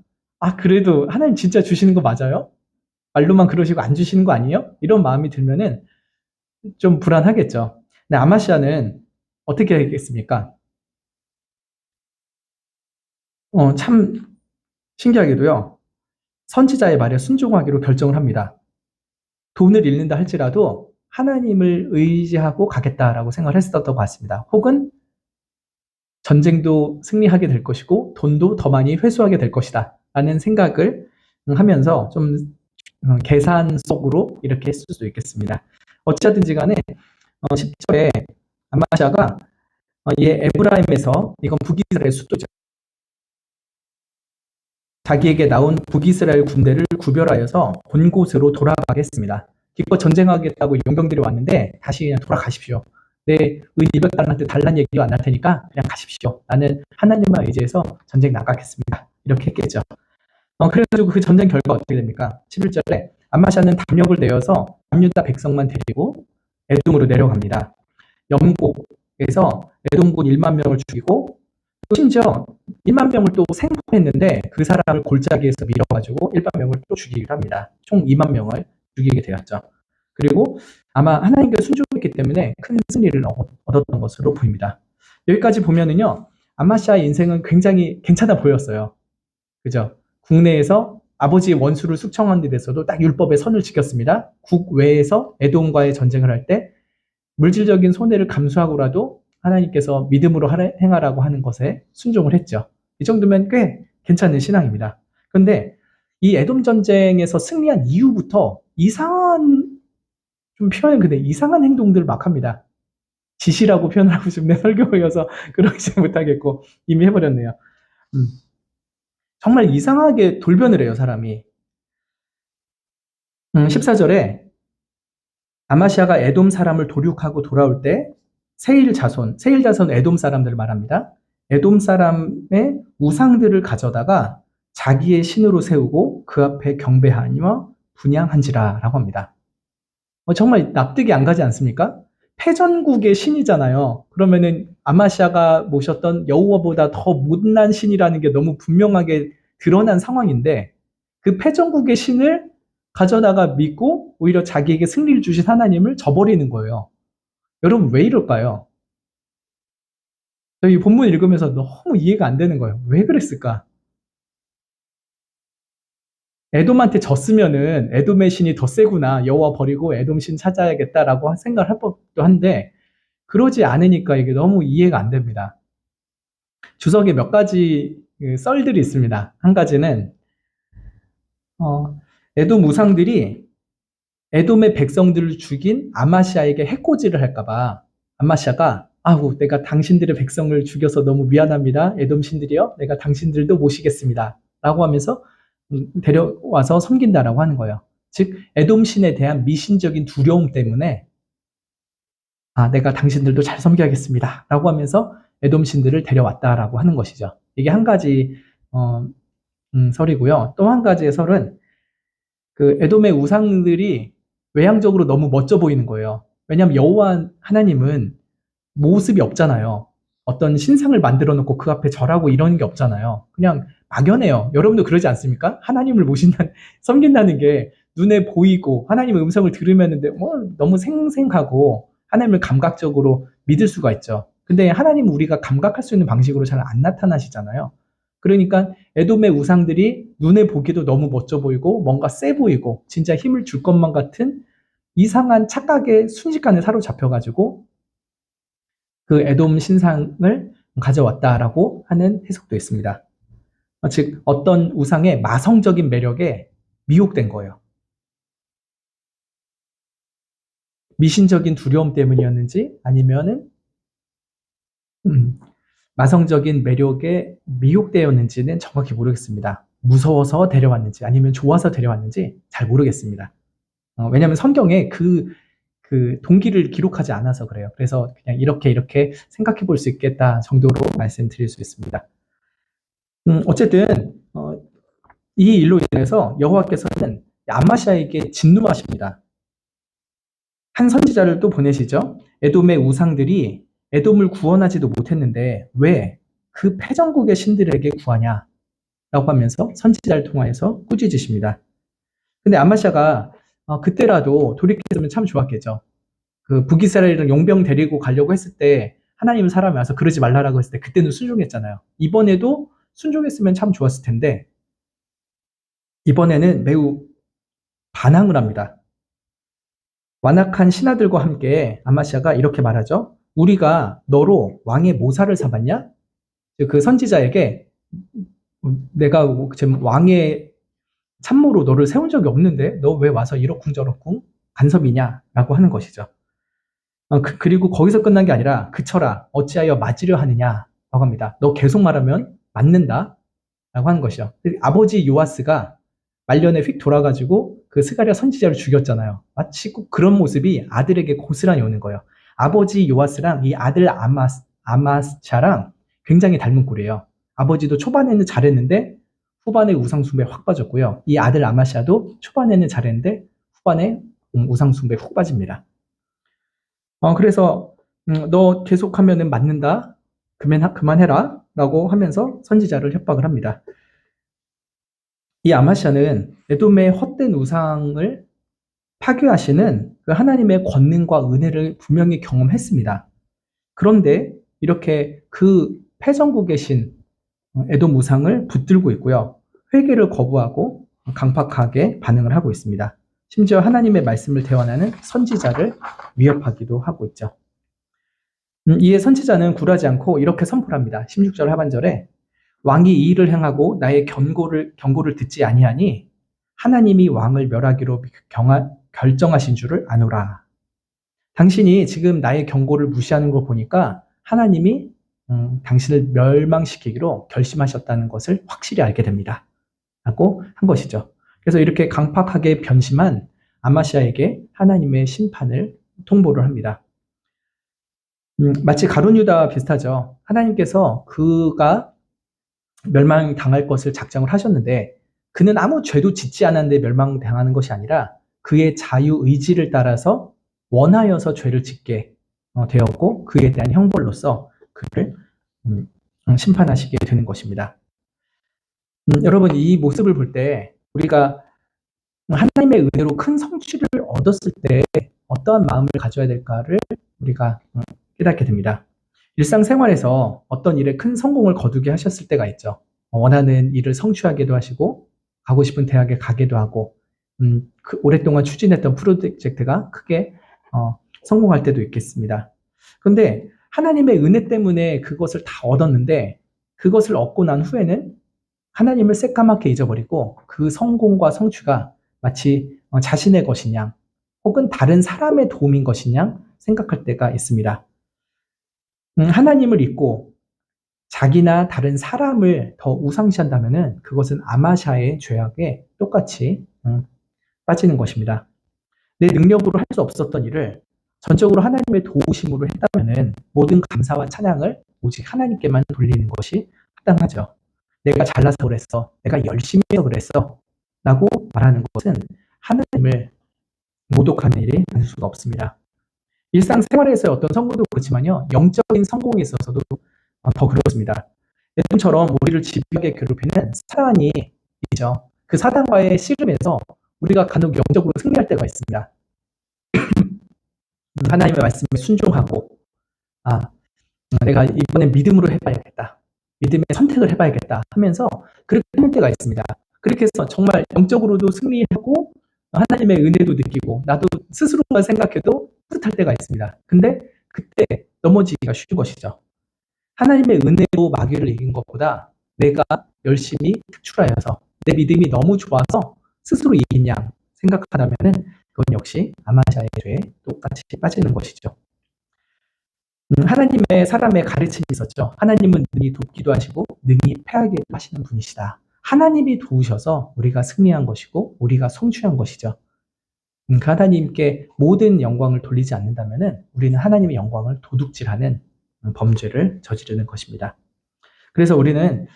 그래도 하나님 진짜 주시는 거 맞아요? 말로만 그러시고 안 주시는 거 아니에요? 이런 마음이 들면은 좀 불안하겠죠. 근데 아마시아는 어떻게 하겠습니까? 참 신기하게도요. 선지자의 말에 순종하기로 결정을 합니다. 돈을 잃는다 할지라도 하나님을 의지하고 가겠다라고 생각을 했었던 것 같습니다. 혹은 전쟁도 승리하게 될 것이고 돈도 더 많이 회수하게 될 것이다 라는 생각을 하면서 좀 계산 속으로 이렇게 했을 수도 있겠습니다. 어찌하든지 간에 10절에 아마시아가 에브라임에서, 이건 북이스라엘 수도죠, 자기에게 나온 북이스라엘 군대를 구별하여서 본 곳으로 돌아가게 했습니다. 기껏 전쟁하겠다고 용병들이 왔는데 다시 그냥 돌아가십시오. 내 은 200달란트 달란 얘기도 안 할 테니까 그냥 가십시오. 나는 하나님만 의지해서 전쟁 나가겠습니다. 이렇게 했겠죠. 그래가지고 그 전쟁 결과 어떻게 됩니까? 11절에 암마샤는 담력을 내어서 남유다 백성만 데리고 에돔으로 내려갑니다. 염곡에서 에돔군 1만 명을 죽이고, 또 심지어 1만 명을 또 생포했는데 그 사람을 골짜기에서 밀어가지고 1만 명을 또 죽이기로 합니다. 총 2만 명을 죽이게 되었죠. 그리고 아마 하나님께 순종했기 때문에 큰 승리를 얻었던 것으로 보입니다. 여기까지 보면은요, 암마샤의 인생은 굉장히 괜찮아 보였어요. 그죠? 국내에서 아버지의 원수를 숙청하는 데 대해서도 딱 율법의 선을 지켰습니다. 국외에서 에돔과의 전쟁을 할 때 물질적인 손해를 감수하고라도 하나님께서 믿음으로 행하라고 하는 것에 순종을 했죠. 이 정도면 꽤 괜찮은 신앙입니다. 그런데 이 에돔 전쟁에서 승리한 이후부터 좀 표현은 근데 이상한 행동들을 막 합니다. 지시라고 표현을 하고 싶네. 설교여서 그러지 못하겠고 이미 해버렸네요. 정말 이상하게 돌변을 해요, 사람이. 14절에 아마시아가 에돔 사람을 도륙하고 돌아올 때 세일 자손 에돔 사람들을 말합니다. 에돔 사람의 우상들을 가져다가 자기의 신으로 세우고 그 앞에 경배하며 분향한지라라고 합니다. 정말 납득이 안 가지 않습니까? 패전국의 신이잖아요. 그러면은 아마시아가 모셨던 여호와보다 더 못난 신이라는 게 너무 분명하게 드러난 상황인데 그 패전국의 신을 가져다가 믿고 오히려 자기에게 승리를 주신 하나님을 저버리는 거예요. 여러분 왜 이럴까요? 저희 본문 읽으면서 너무 이해가 안 되는 거예요. 왜 그랬을까? 에돔한테 졌으면은 에돔의 신이 더 세구나. 여호와 버리고 에돔 신 찾아야겠다라고 생각을 할 법도 한데 그러지 않으니까 이게 너무 이해가 안 됩니다. 주석에 몇 가지 썰들이 있습니다. 한 가지는 에돔 우상들이 에돔의 백성들을 죽인 아마시아에게 해코지를 할까봐 아마시아가 아우 내가 당신들의 백성을 죽여서 너무 미안합니다. 에돔 신들이요. 내가 당신들도 모시겠습니다. 라고 하면서 데려와서 섬긴다라고 하는 거예요. 즉 에돔 신에 대한 미신적인 두려움 때문에 내가 당신들도 잘 섬겨야겠습니다. 라고 하면서 에돔 신들을 데려왔다라고 하는 것이죠. 이게 한 가지 설이고요. 또 한 가지의 설은 그 에돔의 우상들이 외향적으로 너무 멋져 보이는 거예요. 왜냐하면 여호와 하나님은 모습이 없잖아요. 어떤 신상을 만들어 놓고 그 앞에 절하고 이런 게 없잖아요. 그냥 막연해요. 여러분도 그러지 않습니까? 하나님을 섬긴다는 게 눈에 보이고 하나님의 음성을 들으면 너무 생생하고 하나님을 감각적으로 믿을 수가 있죠. 근데 하나님은 우리가 감각할 수 있는 방식으로 잘 안 나타나시잖아요. 그러니까 에돔의 우상들이 눈에 보기도 너무 멋져 보이고 뭔가 세 보이고 진짜 힘을 줄 것만 같은 이상한 착각에 순식간에 사로잡혀가지고 그 에돔 신상을 가져왔다라고 하는 해석도 있습니다. 즉 어떤 우상의 마성적인 매력에 미혹된 거예요. 미신적인 두려움 때문이었는지 아니면은 마성적인 매력에 미혹되었는지는 정확히 모르겠습니다. 무서워서 데려왔는지 아니면 좋아서 데려왔는지 잘 모르겠습니다. 왜냐하면 성경에 그 동기를 기록하지 않아서 그래요. 그래서 그냥 이렇게 생각해 볼 수 있겠다 정도로 말씀드릴 수 있습니다. 어쨌든 이 일로 인해서 여호와께서는 아마시아에게 진노하십니다. 한 선지자를 또 보내시죠. 에돔의 우상들이 에돔을 구원하지도 못했는데 왜 그 패전국의 신들에게 구하냐? 라고 하면서 선지자를 통하여서 꾸짖으십니다. 근데 아마시아가 그때라도 돌이켰으면 참 좋았겠죠. 그 북이스라엘은 용병 데리고 가려고 했을 때 하나님 사람이 와서 그러지 말라라고 했을 때 그때는 순종했잖아요. 이번에도 순종했으면 참 좋았을 텐데 이번에는 매우 반항을 합니다. 완악한 신하들과 함께 아마시아가 이렇게 말하죠. 우리가 너로 왕의 모사를 삼았냐? 그 선지자에게 내가 지금 왕의 참모로 너를 세운 적이 없는데 너 왜 와서 이러쿵저러쿵 간섭이냐? 라고 하는 것이죠. 그리고 거기서 끝난 게 아니라 그쳐라 어찌하여 맞으려 하느냐? 라고 합니다. 너 계속 말하면 맞는다? 라고 하는 것이죠. 아버지 요아스가 말년에 휙 돌아가지고 그 스가랴 선지자를 죽였잖아요. 마치 꼭 그런 모습이 아들에게 고스란히 오는 거예요. 아버지 요아스랑 이 아들 아마스차랑 굉장히 닮은 꼴이에요. 아버지도 초반에는 잘했는데 후반에 우상숭배에 확 빠졌고요. 이 아들 아마샤도 초반에는 잘했는데 후반에 우상숭배에 훅 빠집니다. 그래서 너 계속하면은 맞는다. 그만해라. 라고 하면서 선지자를 협박을 합니다. 이 아마샤는 에돔의 헛된 우상을 파괴하시는 그 하나님의 권능과 은혜를 분명히 경험했습니다. 그런데 이렇게 그 패전국의 신 에돔 우상을 붙들고 있고요. 회개를 거부하고 강팍하게 반응을 하고 있습니다. 심지어 하나님의 말씀을 대언하는 선지자를 위협하기도 하고 있죠. 이에 선지자는 굴하지 않고 이렇게 선포를 합니다. 16절 하반절에 왕이 이 일을 행하고 나의 경고를 듣지 아니하니 하나님이 왕을 멸하기로 결정하신 줄을 아노라. 당신이 지금 나의 경고를 무시하는 걸 보니까 하나님이 당신을 멸망시키기로 결심하셨다는 것을 확실히 알게 됩니다. 라고 한 것이죠. 그래서 이렇게 강팍하게 변심한 아마시아에게 하나님의 심판을 통보를 합니다. 마치 가룟 유다와 비슷하죠. 하나님께서 그가 멸망당할 것을 작정을 하셨는데 그는 아무 죄도 짓지 않았는데 멸망당하는 것이 아니라 그의 자유의지를 따라서 원하여서 죄를 짓게 되었고 그에 대한 형벌로서 그를 심판하시게 되는 것입니다. 여러분 이 모습을 볼 때 우리가 하나님의 은혜로 큰 성취를 얻었을 때 어떠한 마음을 가져야 될까를 우리가 깨닫게 됩니다. 일상생활에서 어떤 일에 큰 성공을 거두게 하셨을 때가 있죠. 원하는 일을 성취하게도 하시고 가고 싶은 대학에 가게도 하고 오랫동안 추진했던 프로젝트가 크게 성공할 때도 있겠습니다. 그런데 하나님의 은혜 때문에 그것을 다 얻었는데 그것을 얻고 난 후에는 하나님을 새까맣게 잊어버리고 그 성공과 성취가 마치 자신의 것이냐 혹은 다른 사람의 도움인 것이냐 생각할 때가 있습니다. 하나님을 잊고 자기나 다른 사람을 더 우상시한다면 그것은 아마샤의 죄악에 똑같이 빠지는 것입니다. 내 능력으로 할 수 없었던 일을 전적으로 하나님의 도우심으로 했다면 모든 감사와 찬양을 오직 하나님께만 돌리는 것이 합당하죠. 내가 잘나서 그랬어. 내가 열심히 해서 그랬어. 라고 말하는 것은 하나님을 모독하는 일이 아닐 수가 없습니다. 일상생활에서의 어떤 성공도 그렇지만요. 영적인 성공에 있어서도 더 그렇습니다. 예전처럼 우리를 집요하게 괴롭히는 사단이 있죠. 그 사단과의 씨름에서 우리가 간혹 영적으로 승리할 때가 있습니다. 하나님의 말씀에 순종하고 내가 이번엔 믿음으로 해봐야겠다. 믿음의 선택을 해봐야겠다 하면서 그렇게 하는 때가 있습니다. 그렇게 해서 정말 영적으로도 승리하고 하나님의 은혜도 느끼고 나도 스스로만 생각해도 뿌듯할 때가 있습니다. 근데 그때 넘어지기가 쉬운 것이죠. 하나님의 은혜로 마귀를 이긴 것보다 내가 열심히 특출하여서 내 믿음이 너무 좋아서 스스로 이긴 양 생각하다면 그건 역시 아마샤의 죄에 똑같이 빠지는 것이죠. 하나님의 사람의 가르침이 있었죠. 하나님은 능히 돕기도 하시고 능히 패하기도 하시는 분이시다. 하나님이 도우셔서 우리가 승리한 것이고 우리가 성취한 것이죠. 그 하나님께 모든 영광을 돌리지 않는다면 우리는 하나님의 영광을 도둑질하는 범죄를 저지르는 것입니다. 그래서 우리는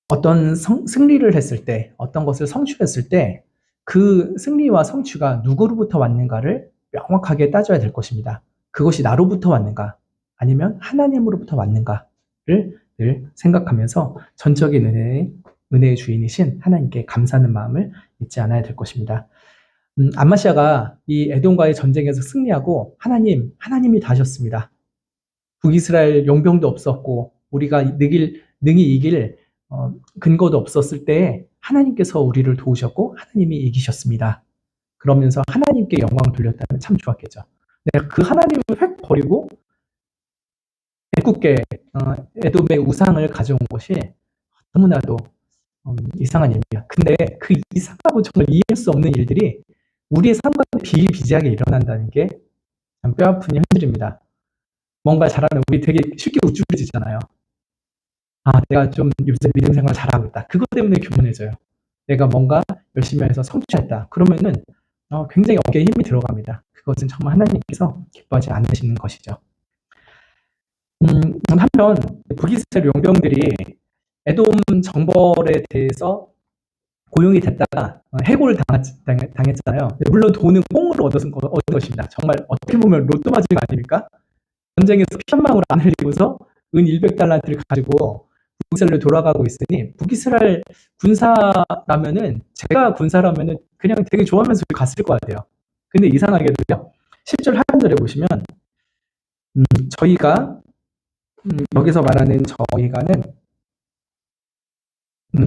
어떤 승리를 했을 때, 어떤 것을 성취했을 때 그 승리와 성취가 누구로부터 왔는가를 명확하게 따져야 될 것입니다. 그것이 나로부터 왔는가 아니면 하나님으로부터 왔는가를 늘 생각하면서 전적인 은혜의 주인이신 하나님께 감사하는 마음을 잊지 않아야 될 것입니다. 아마시아가 이 에돔과의 전쟁에서 승리하고 하나님이 다 하셨습니다. 북이스라엘 용병도 없었고 우리가 능히 이길 근거도 없었을 때 하나님께서 우리를 도우셨고 하나님이 이기셨습니다. 그러면서 하나님께 영광을 돌렸다면 참 좋았겠죠. 내가 그 하나님을 획 버리고 애굽게 에돔의 우상을 가져온 것이 너무나도 이상한 일입니다. 근데 그 이상하고 정말 이해할 수 없는 일들이 우리의 삶과 비일비재하게 일어난다는 게 참 뼈아픈 현실입니다. 뭔가 잘하면 우리 되게 쉽게 우쭐해지잖아요. 내가 좀 요새 믿음 생활 잘하고 있다. 그것 때문에 교만해져요. 내가 뭔가 열심히 해서 성취했다. 그러면은 굉장히 어깨에 힘이 들어갑니다. 그것은 정말 하나님께서 기뻐하지 않으시는 것이죠. 한편 북이스라엘 용병들이 에돔 정벌에 대해서 고용이 됐다가 해고를 당했잖아요. 물론 돈은 꽁으로 얻은 것입니다. 정말 어떻게 보면 로또 맞은 거 아닙니까? 전쟁에서 피 한 방울 안 흘리고서 은 100달란트를 가지고 북이스라엘로 돌아가고 있으니 북이스라엘 군사라면은 제가 군사라면은 그냥 되게 좋아하면서 갔을 것 같아요. 근데 이상하게도요. 10절 하반절에 보시면 저희가 여기서 말하는 저희가는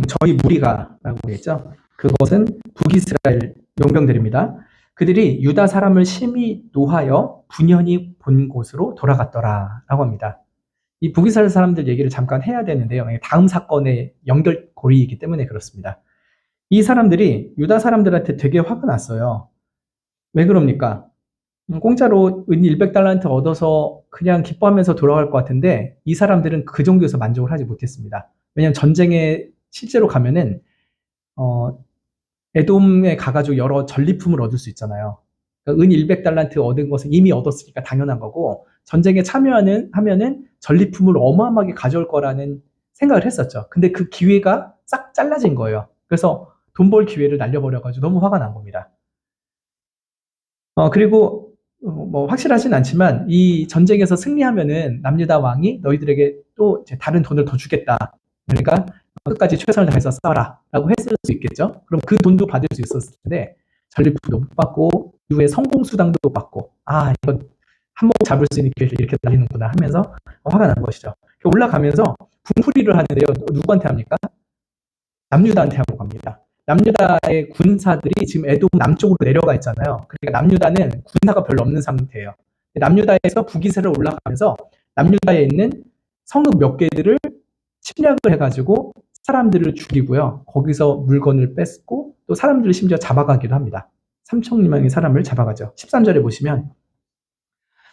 저희 무리가라고 했죠. 그것은 북이스라엘 용병들입니다. 그들이 유다 사람을 심히 노하여 분연히 본 곳으로 돌아갔더라라고 합니다. 이 북이스라엘 사람들 얘기를 잠깐 해야 되는데요. 다음 사건의 연결고리이기 때문에 그렇습니다. 이 사람들이 유다 사람들한테 되게 화가 났어요. 왜 그럽니까? 공짜로 은 100달란트 얻어서 그냥 기뻐하면서 돌아갈 것 같은데 이 사람들은 그 정도에서 만족을 하지 못했습니다. 왜냐하면 전쟁에 실제로 가면은 에돔에 가가지고 여러 전리품을 얻을 수 있잖아요. 그러니까 은 100달란트 얻은 것은 이미 얻었으니까 당연한 거고, 전쟁에 하면은 전리품을 어마어마하게 가져올 거라는 생각을 했었죠. 근데 그 기회가 싹 잘라진 거예요. 그래서 돈 벌 기회를 날려버려가지고 너무 화가 난 겁니다. 그리고 뭐 확실하진 않지만 이 전쟁에서 승리하면은 남유다 왕이 너희들에게 또 이제 다른 돈을 더 주겠다. 그러니까 끝까지 최선을 다해서 싸워라라고 했을 수 있겠죠. 그럼 그 돈도 받을 수 있었을 텐데 전리품도 못 받고 이후에 성공 수당도 못 받고, 아 이거 한 몫 잡을 수 있는 기회를 이렇게 날리는구나 하면서 화가 난 것이죠. 올라가면서 분풀이를 하는데요. 누구한테 합니까? 남유다한테 하고 갑니다. 남유다의 군사들이 지금 에돔 남쪽으로 내려가 있잖아요. 그러니까 남유다는 군사가 별로 없는 상태예요. 남유다에서 북이스라엘 올라가면서 남유다에 있는 성읍 몇 개들을 침략을 해가지고 사람들을 죽이고요. 거기서 물건을 뺏고 또 사람들을 심지어 잡아가기도 합니다. 3천 명의 사람을 잡아가죠. 13절에 보시면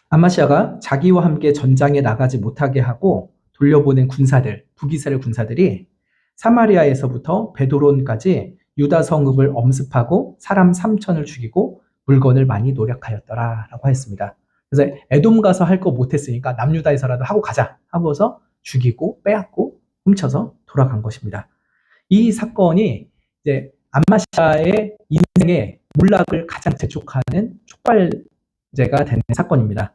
아마시아가 자기와 함께 전장에 나가지 못하게 하고 돌려보낸 군사들, 북이스라엘 군사들이 사마리아에서부터 베드론까지 유다 성읍을 엄습하고 사람 3천을 죽이고 물건을 많이 노력하였더라라고 했습니다. 그래서 에돔 가서 할 거 못했으니까 남유다에서라도 하고 가자 하고서 죽이고 빼앗고 훔쳐서 돌아간 것입니다. 이 사건이 이제 아마시아의 인생의 몰락을 가장 재촉하는 촉발제가 되는 사건입니다.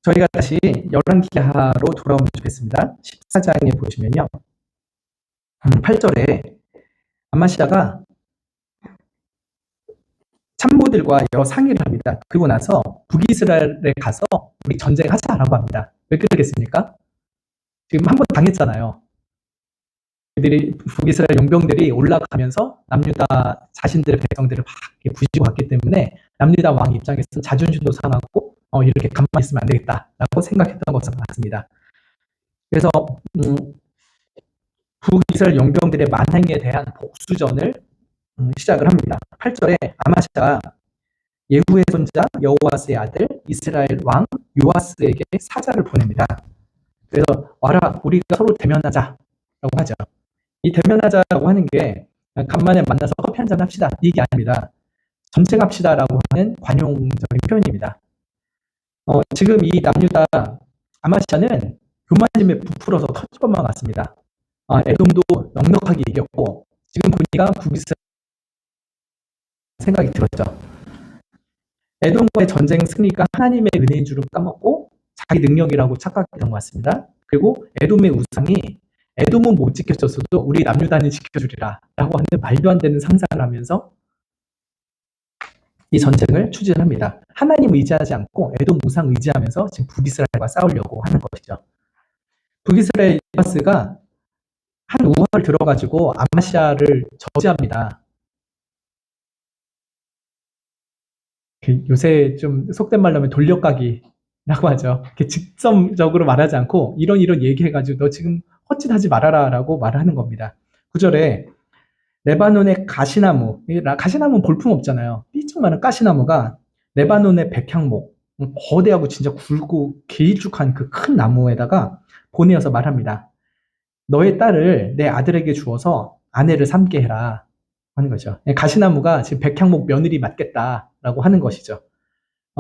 저희가 다시 열왕기하로 돌아오면 좋겠습니다. 14장에 보시면요. 8절에 아마시아가 참모들과 여러 상의를 합니다. 그리고 나서 북이스라엘에 가서 우리 전쟁하자라고 합니다. 왜 그러겠습니까? 지금 한 번 당했잖아요. 그들이 북이스라엘 용병들이 올라가면서 남유다 자신들의 백성들을 막 부시고 갔기 때문에 남유다 왕 입장에서는 자존심도 상하고 이렇게 가만히 있으면 안 되겠다라고 생각했던 것은 맞습니다. 그래서 북이스라엘 용병들의 만행에 대한 복수전을 시작을 합니다. 8절에 아마시아가 예후의 손자 여호아스의 아들 이스라엘 왕 요아스에게 사자를 보냅니다. 그래서 와라 우리가 서로 대면하자라고 하죠. 이 대면하자라고 하는 게 간만에 만나서 커피 한잔 합시다 이게 아닙니다. 전쟁합시다라고 하는 관용적인 표현입니다. 지금 이 남유다 아마시아는 교만심에 부풀어서 터질 것만 같습니다. 에돔도 넉넉하게 이겼고 지금 보니까 북이스라엘 생각이 들었죠. 에돔과의 전쟁 승리가 하나님의 은혜인 줄을 까먹고 자기 능력이라고 착각했던 것 같습니다. 그리고 에돔의 우상이 에돔은 못 지켜줬어도 우리 남유다는 지켜주리라 라고 하는 말도 안 되는 상상을 하면서 이 전쟁을 추진합니다. 하나님 의지하지 않고 에돔 우상 의지하면서 지금 북이스라엘과 싸우려고 하는 것이죠. 북이스라엘 요아스가 한 우화를 들어가지고 아마시아를 저지합니다. 요새 좀 속된 말로 하면 돌려가기라고 하죠. 이렇게 직접적으로 말하지 않고 이런 얘기해가지고 너 지금 헛짓하지 말아라 라고 말하는 겁니다. 9절에 레바논의 가시나무는 볼품 없잖아요. 삐쩍 마른 가시나무가 레바논의 백향목, 거대하고 진짜 굵고 길쭉한 그 큰 나무에다가 보내어서 말합니다. 너의 딸을 내 아들에게 주어서 아내를 삼게 해라 하는 거죠. 가시나무가 지금 백향목 며느리 맞겠다라고 하는 것이죠.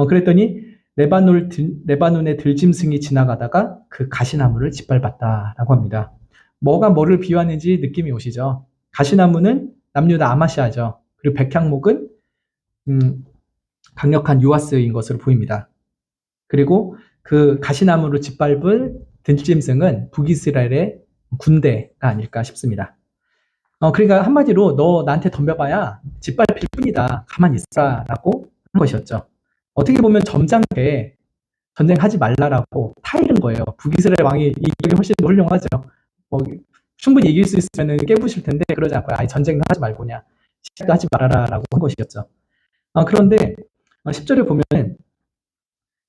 그랬더니 레바논의 들짐승이 지나가다가 그 가시나무를 짓밟았다라고 합니다. 뭐가 뭐를 비유하는지 느낌이 오시죠? 가시나무는 남유다 아마시아죠. 그리고 백향목은 강력한 요아스인 것으로 보입니다. 그리고 그 가시나무를 짓밟을 들짐승은 북이스라엘의 군대가 아닐까 싶습니다. 그러니까 한마디로 너 나한테 덤벼봐야 짓밟힐 뿐이다. 가만히 있어라 라고 한 것이었죠. 어떻게 보면 점잖게 전쟁하지 말라라고 타이른 거예요. 북이스라엘 왕이 이기력이 훨씬 훌륭하죠. 충분히 이길 수 있으면 깨부실 텐데 그러지 않고 아예 전쟁도 하지 말고 그냥 시작도 하지 말아라라고 한 것이었죠. 그런데 10절에 보면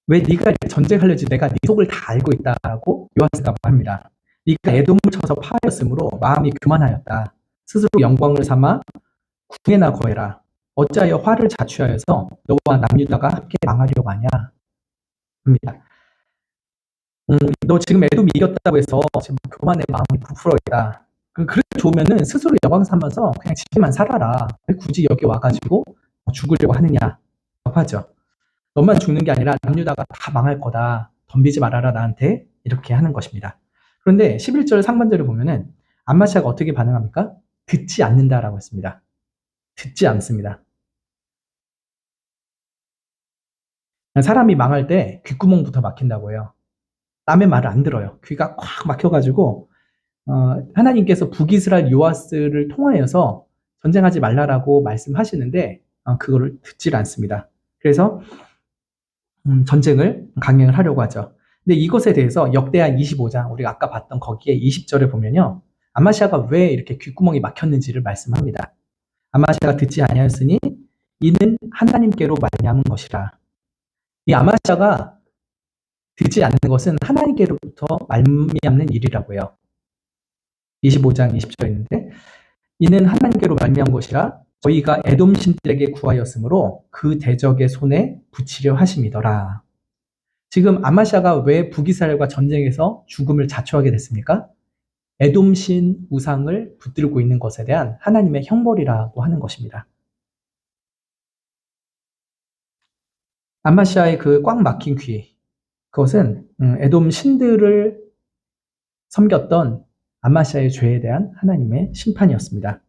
왜 네가 전쟁하려지 내가 네 속을 다 알고 있다라고 요아스가 말합니다. 네가 에돔을 쳐서 파하였으므로 마음이 교만하였다. 스스로 영광을 삼아 궁예나 거해라. 어찌하여 화를 자초하여서 너와 남유다가 함께 망하려고 하냐 합니다. 너 지금 에돔이 이겼다고 해서 지금 교만의 마음이 부풀어 있다. 그렇게 좋으면은 스스로 영광 삼아서 그냥 집에만 살아라. 왜 굳이 여기 와가지고 죽으려고 하느냐. 하죠. 너만 죽는 게 아니라 남유다가 다 망할 거다. 덤비지 말아라 나한테. 이렇게 하는 것입니다. 그런데 11절 상반절을 보면은 암마시아가 어떻게 반응합니까? 듣지 않는다라고 했습니다. 듣지 않습니다. 사람이 망할 때 귓구멍부터 막힌다고 해요. 남의 말을 안 들어요. 귀가 꽉 막혀가지고 하나님께서 북이스라엘 요아스를 통하여서 전쟁하지 말라라고 말씀하시는데 그거를 듣질 않습니다. 그래서 전쟁을 강행을 하려고 하죠. 근데 이것에 대해서 역대하 25장 우리가 아까 봤던 거기에 20절에 보면요. 아마시아가 왜 이렇게 귓구멍이 막혔는지를 말씀합니다. 아마시아가 듣지 아니하였으니 이는 하나님께로 말미암은 것이라. 이 아마시아가 듣지 않는 것은 하나님께로부터 말미암는 일이라고 해요. 25장 20절인데 이는 하나님께로 말미암은 것이라 저희가 에돔 신들에게 구하였으므로 그 대적의 손에 붙이려 하심이더라. 지금 아마시아가 왜 북이스라엘과 전쟁에서 죽음을 자초하게 됐습니까? 에돔 신 우상을 붙들고 있는 것에 대한 하나님의 형벌이라고 하는 것입니다. 아마시아의 그 꽉 막힌 귀, 그것은 에돔 신들을 섬겼던 아마시아의 죄에 대한 하나님의 심판이었습니다.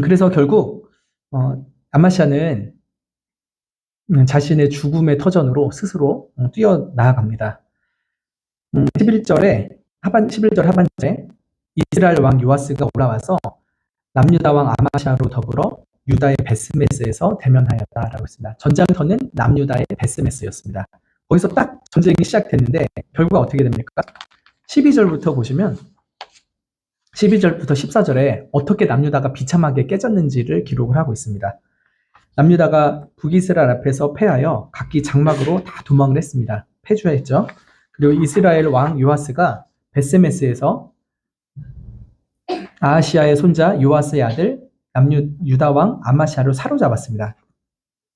그래서 결국 아마시아는 자신의 죽음의 터전으로 스스로 뛰어나아갑니다. 11절 하반절에 이스라엘 왕 요아스가 올라와서 남유다 왕 아마시아로 더불어 유다의 베스메스에서 대면하였다라고 했습니다. 전장터는 남유다의 베스메스였습니다. 거기서 딱 전쟁이 시작됐는데 결과가 어떻게 됩니까? 12절부터 보시면 12절부터 14절에 어떻게 남유다가 비참하게 깨졌는지를 기록을 하고 있습니다. 남유다가 북이스라엘 앞에서 패하여 각기 장막으로 다 도망을 했습니다. 패주했죠. 그리고 이스라엘 왕 요아스가 베스메스에서 아하시아의 손자 요아스의 아들 유다 왕 아마시아를 사로잡았습니다.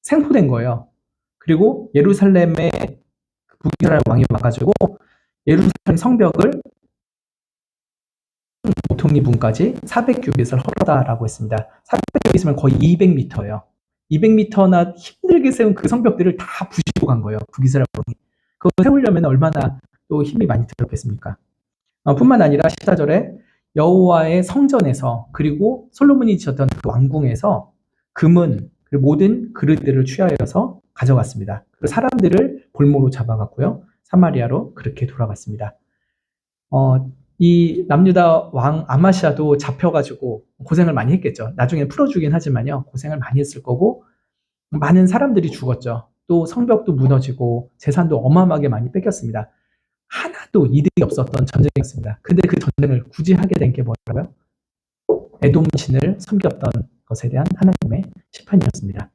생포된 거예요. 그리고 예루살렘에 북이스라엘 왕이 와가지고 예루살렘 성벽을 보통리분까지 400규빗을 헐었다라고 했습니다. 400규빗이면 거의 200m예요. 200m나 힘들게 세운 그 성벽들을 다 부시고 간 거예요. 북이스라엘 왕이. 그거 세우려면 얼마나 또 힘이 많이 들었겠습니까? 뿐만 아니라 14절에 여호와의 성전에서 그리고 솔로몬이 지었던 그 왕궁에서 금은 그리고 모든 그릇들을 취하여서 가져갔습니다. 그리고 사람들을 볼모로 잡아갔고요. 사마리아로 그렇게 돌아갔습니다. 이 남유다 왕 아마시아도 잡혀가지고 고생을 많이 했겠죠. 나중에 풀어주긴 하지만요. 고생을 많이 했을 거고 많은 사람들이 죽었죠. 또 성벽도 무너지고 재산도 어마어마하게 많이 뺏겼습니다. 하나도 이득이 없었던 전쟁이었습니다. 근데 그 전쟁을 굳이 하게 된 게 뭐라고요? 에돔 신을 섬겼던 것에 대한 하나님의 심판이었습니다.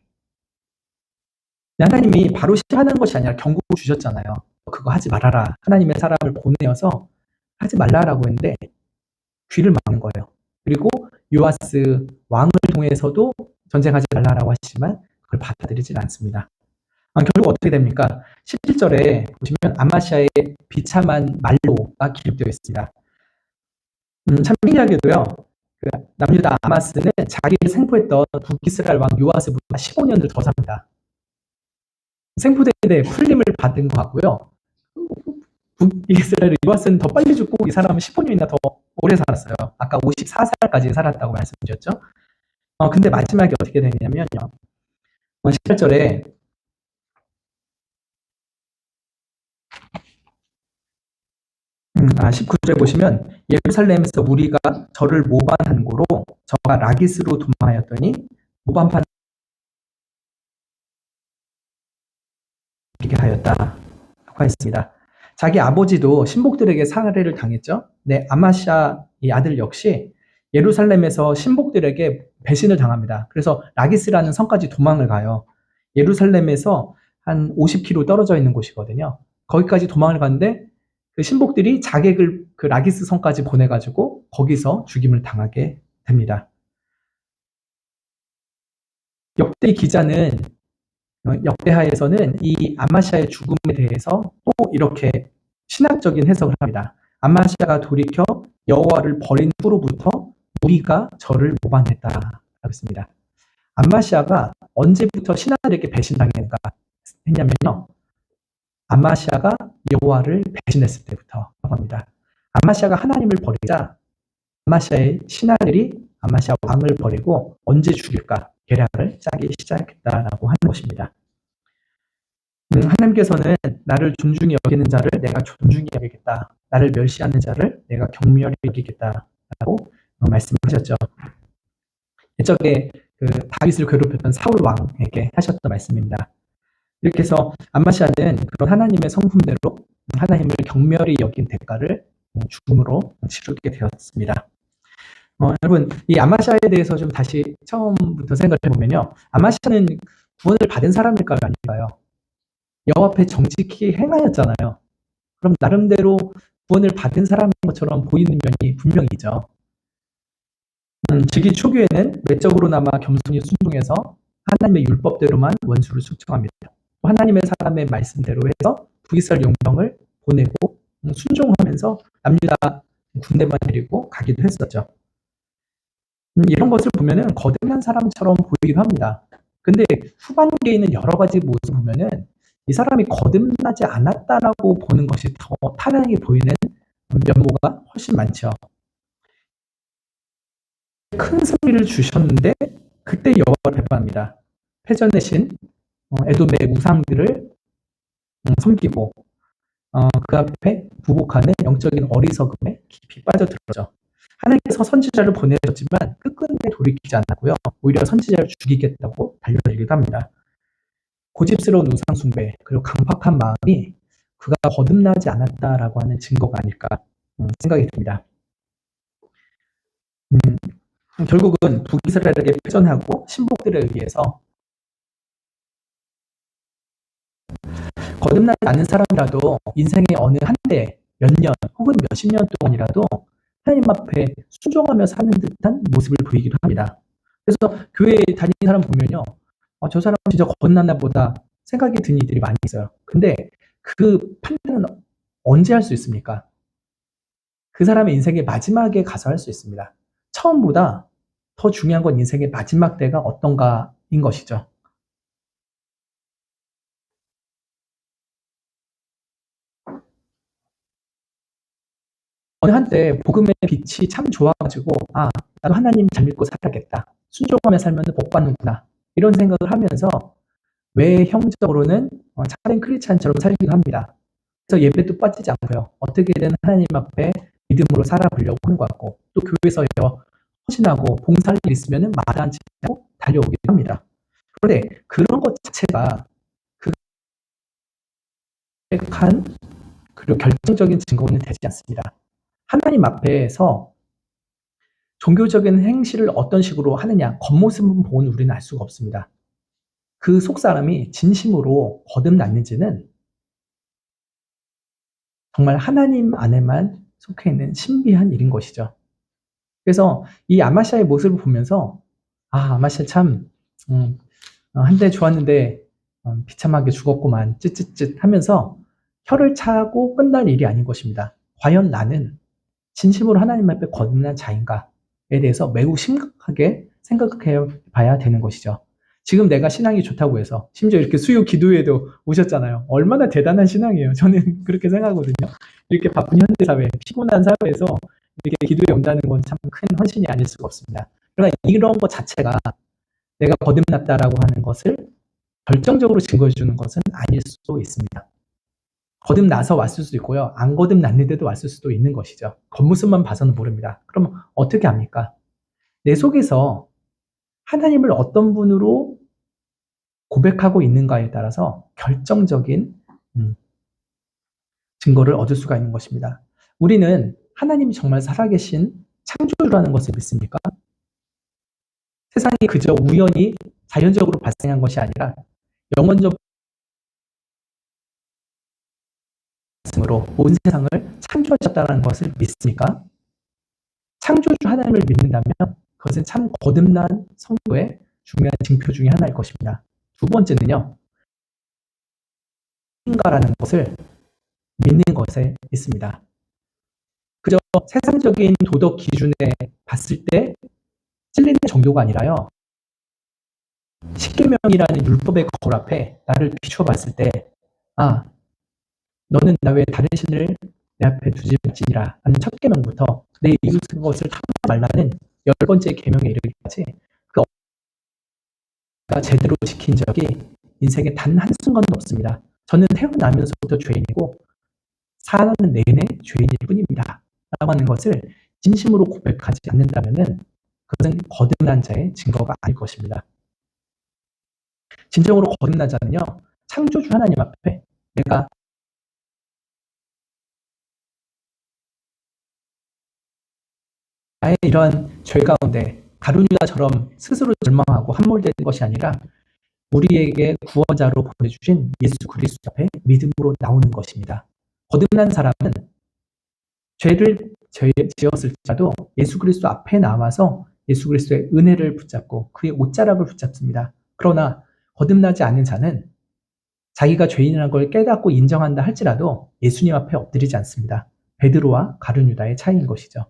하나님이 바로 심판하는 것이 아니라 경고를 주셨잖아요. 그거 하지 말아라. 하나님의 사람을 보내어서 하지 말라라고 했는데 귀를 막는 거예요. 그리고 요아스 왕을 통해서도 전쟁하지 말라라고 하시지만 그걸 받아들이질 않습니다. 결국 어떻게 됩니까? 17절에 보시면 아마시아의 비참한 말로가 기록되어 있습니다. 참 신기하게도요. 그 남유다 아마스는 자기를 생포했던 북이스라엘 왕 요아스보다 15년을 더 삽니다. 생포대에 풀림을 받은 것 같고요. 북이스라엘 요아스는 더 빨리 죽고 이 사람은 15년이나 더 오래 살았어요. 아까 54살까지 살았다고 말씀드렸죠. 근데 마지막에 어떻게 되냐면요. 18절에 19절에 보시면 예루살렘에서 우리가 저를 모반한 고로 저가 라기스로 도망하였더니 모반판 이게 하였다 하였습니다. 자기 아버지도 신복들에게 살해를 당했죠. 네, 아마시아 이 아들 역시 예루살렘에서 신복들에게 배신을 당합니다. 그래서 라기스라는 성까지 도망을 가요. 예루살렘에서 한 50km 떨어져 있는 곳이거든요. 거기까지 도망을 가는데 그 신복들이 자객을 그 라기스 성까지 보내가지고 거기서 죽임을 당하게 됩니다. 역대 기자는 역대하에서는 이 아마시아의 죽음에 대해서 또 이렇게 신학적인 해석을 합니다. 아마시아가 돌이켜 여호와를 버린 후로부터 무리가 저를 모방했다라고 했습니다. 아마시아가 언제부터 신하들에게 배신당했는가 했냐면요. 아마시아가 여호와를 배신했을 때부터 합니다. 아마시아가 하나님을 버리자 아마시아의 신하들이 아마시아 왕을 버리고 언제 죽일까 계략을 짜기 시작했다라고 하는 것입니다. 하나님께서는 나를 존중히 여기는 자를 내가 존중히 여기겠다. 나를 멸시하는 자를 내가 경멸히 여기겠다라고 말씀하셨죠. 옛적에 그 다윗을 괴롭혔던 사울 왕에게 하셨던 말씀입니다. 이렇게 해서 아마시아는 그런 하나님의 성품대로 하나님을 경멸히 여긴 대가를 죽음으로 치르게 되었습니다. 여러분, 이 아마시아에 대해서 좀 다시 처음부터 생각을 해보면요. 아마시아는 구원을 받은 사람일까요? 아닐까요? 여호와 앞에 정직히 행하였잖아요. 그럼 나름대로 구원을 받은 사람인 것처럼 보이는 면이 분명히 있죠. 즉위 초기에는 외적으로나마 겸손히 순종해서 하나님의 율법대로만 원수를 숙청합니다. 하나님의 사람의 말씀대로 해서 북이스라엘 용병을 보내고 순종하면서 남유다 군대만 데리고 가기도 했었죠. 이런 것을 보면은 거듭난 사람처럼 보이기도 합니다. 근데 후반기에 있는 여러 가지 모습을 보면은 이 사람이 거듭나지 않았다라고 보는 것이 더 타당하게 보이는 면모가 훨씬 많죠. 큰 승리를 주셨는데 그때 여호와를 배반합니다. 패전의 신 에돔의 우상들을 섬기고 그 앞에 부복하는 영적인 어리석음에 깊이 빠져들었죠. 하나님께서 선지자를 보내셨지만 끝끝내 돌이키지 않았고요. 오히려 선지자를 죽이겠다고 달려들기도 합니다. 고집스러운 우상 숭배 그리고 강팍한 마음이 그가 거듭나지 않았다라고 하는 증거가 아닐까 생각이 듭니다. 결국은 북이스라엘에게 패전하고 신복들에 의해서 거듭나지 않은 사람이라도 인생의 어느 한때 몇 년 혹은 몇십 년 동안이라도 하나님 앞에 순종하며 사는 듯한 모습을 보이기도 합니다. 그래서 교회에 다니는 사람 보면요. 저 사람 진짜 거듭났나 보다 생각이 드는 이들이 많이 있어요. 근데 그 판단은 언제 할 수 있습니까? 그 사람의 인생의 마지막에 가서 할 수 있습니다. 처음보다 더 중요한 건 인생의 마지막 때가 어떤가인 것이죠. 어느 한때 복음의 빛이 참 좋아가지고 나도 하나님 잘 믿고 살아야겠다. 순종하며 살면 복 받는구나. 이런 생각을 하면서 외형적으로는 참된 크리스찬처럼 살기도 합니다. 그래서 예배도 빠지지 않고요. 어떻게든 하나님 앞에 믿음으로 살아보려고 하는 것 같고 또 교회에서 헌신하고 봉사할 일 있으면 마다하지 않고 달려오기도 합니다. 그런데 그런 것 자체가 한 그리고 결정적인 증거는 되지 않습니다. 하나님 앞에서 종교적인 행실을 어떤 식으로 하느냐 겉모습은 보고는 우리는 알 수가 없습니다. 그 속사람이 진심으로 거듭났는지는 정말 하나님 안에만 속해 있는 신비한 일인 것이죠. 그래서 이 아마시아의 모습을 보면서 아마시아 참 한때 좋았는데 비참하게 죽었구만 쯧쯧쯧 하면서 혀를 차고 끝날 일이 아닌 것입니다. 과연 나는 진심으로 하나님 앞에 거듭난 자인가에 대해서 매우 심각하게 생각해 봐야 되는 것이죠. 지금 내가 신앙이 좋다고 해서 심지어 이렇게 수요 기도회도 오셨잖아요. 얼마나 대단한 신앙이에요. 저는 그렇게 생각하거든요. 이렇게 바쁜 현대사회, 피곤한 사회에서 이렇게 기도에 온다는 건 참 큰 헌신이 아닐 수가 없습니다. 그러나 이런 것 자체가 내가 거듭났다라고 하는 것을 결정적으로 증거해 주는 것은 아닐 수도 있습니다. 거듭나서 왔을 수도 있고요. 안 거듭났는데도 왔을 수도 있는 것이죠. 겉모습만 봐서는 모릅니다. 그럼 어떻게 합니까? 내 속에서 하나님을 어떤 분으로 고백하고 있는가에 따라서 결정적인 증거를 얻을 수가 있는 것입니다. 우리는 하나님이 정말 살아계신 창조주라는 것을 믿습니까? 세상이 그저 우연히 자연적으로 발생한 것이 아니라 영원적 말씀으로 온 세상을 창조하셨다는 것을 믿습니까? 창조주 하나님을 믿는다면 그것은 참 거듭난 성도의 중요한 징표 중에 하나일 것입니다. 두 번째는요. 인가라는 것을 믿는 것에 있습니다. 그저 세상적인 도덕 기준에 봤을 때 찔리는 정도가 아니라요. 십계명이라는 율법의 거울 앞에 나를 비추어 봤을 때, 아, 너는 나 외에 다른 신을 내 앞에 두지 말지니라 하는 첫 계명부터 내 이웃 것을 탐하지 말라는 10번째 계명에 이르기까지 그 가 제대로 지킨 적이 인생에 단 한순간도 없습니다. 저는 태어나면서부터 죄인이고 사는 내내 죄인일 뿐입니다. 라고 하는 것을 진심으로 고백하지 않는다면 그것은 거듭난 자의 증거가 아닐 것입니다. 진정으로 거듭난 자는요, 창조주 하나님 앞에 내가 나의 이러한 죄 가운데 가룟유다처럼 스스로 절망하고 함몰되는 것이 아니라 우리에게 구원자로 보내주신 예수 그리스도 앞에 믿음으로 나오는 것입니다. 거듭난 사람은 죄를 지었을지라도 예수 그리스도 앞에 나와서 예수 그리스도의 은혜를 붙잡고 그의 옷자락을 붙잡습니다. 그러나 거듭나지 않은 자는 자기가 죄인이라는 걸 깨닫고 인정한다 할지라도 예수님 앞에 엎드리지 않습니다. 베드로와 가룟유다의 차이인 것이죠.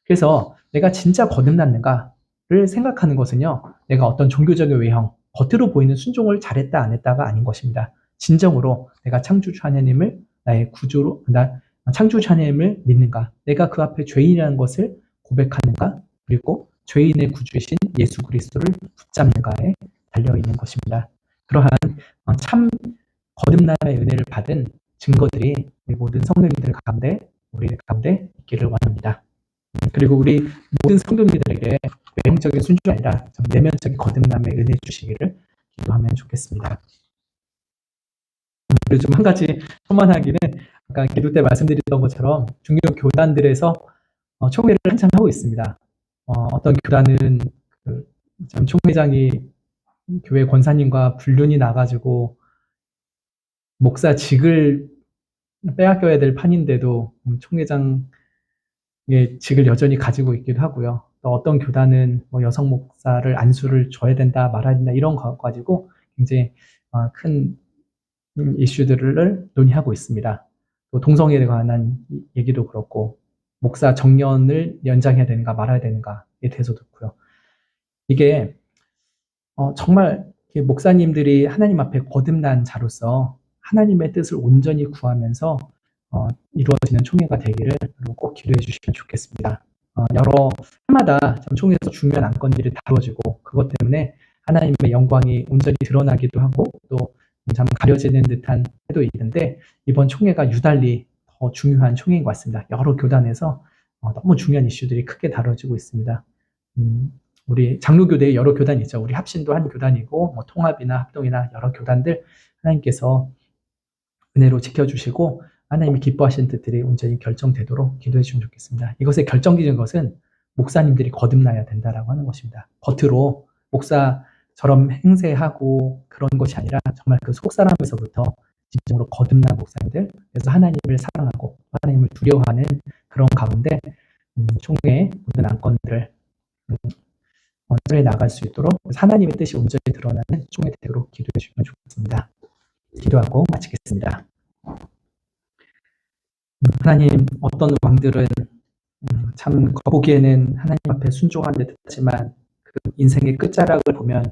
그래서 내가 진짜 거듭났는가를 생각하는 것은요, 내가 어떤 종교적인 외형, 겉으로 보이는 순종을 잘했다 안 했다가 아닌 것입니다. 진정으로 내가 창조주 하나님을 나의 구주로, 창조주 하나님을 믿는가, 내가 그 앞에 죄인이라는 것을 고백하는가, 그리고 죄인의 구주이신 예수 그리스도를 붙잡는가에 달려있는 것입니다. 그러한 참 거듭남의 은혜를 받은 증거들이 우리 모든 성도님들 가운데, 우리 가운데 있기를 원합니다. 그리고 우리 모든 성도님들에게 외형적인 순종이 아니라 좀 내면적인 거듭남의 은혜 주시기를 기도하면 좋겠습니다. 그리고 좀 한 가지 소망하기는 아까 기도 때 말씀드렸던 것처럼 중교 교단들에서 총회를 한참 하고 있습니다. 어떤 교단은 총회장이 교회 권사님과 불륜이 나가지고 목사직을 빼앗겨야 될 판인데도 총회장의 직을 여전히 가지고 있기도 하고요. 또 어떤 교단은 여성 목사를 안수를 줘야 된다 말아야 된다 이런 거 가지고 굉장히 큰 이슈들을 논의하고 있습니다. 또 동성애에 관한 얘기도 그렇고 목사 정년을 연장해야 되는가 말아야 되는가에 대해서도 그렇고요. 이게 정말 목사님들이 하나님 앞에 거듭난 자로서 하나님의 뜻을 온전히 구하면서 이루어지는 총회가 되기를 꼭 기도해 주시면 좋겠습니다. 여러 해마다 총회에서 중요한 안건들이 다뤄지고 그것 때문에 하나님의 영광이 온전히 드러나기도 하고 또 참 가려지는 듯한 때도 있는데 이번 총회가 유달리 더 중요한 총회인 것 같습니다. 여러 교단에서 너무 중요한 이슈들이 크게 다뤄지고 있습니다. 우리 장로교대에 여러 교단이 있죠. 우리 합신도 한 교단이고 통합이나 합동이나 여러 교단들 하나님께서 은혜로 지켜주시고 하나님이 기뻐하시는 뜻들이 온전히 결정되도록 기도해 주시면 좋겠습니다. 이것의 결정적인 것은 목사님들이 거듭나야 된다라고 하는 것입니다. 겉으로 목사처럼 행세하고 그런 것이 아니라 정말 그 속사람에서부터 진정으로 거듭난 목사님들, 그래서 하나님을 사랑하고 하나님을 두려워하는 그런 가운데 총회의 모든 안건들을 잘 나갈 수 있도록 하나님의 뜻이 온전히 드러나는 총회 되도록 기도해 주시면 좋겠습니다. 기도하고 마치겠습니다. 하나님, 어떤 왕들은 참 보기에는 하나님 앞에 순종한 듯 하지만 그 인생의 끝자락을 보면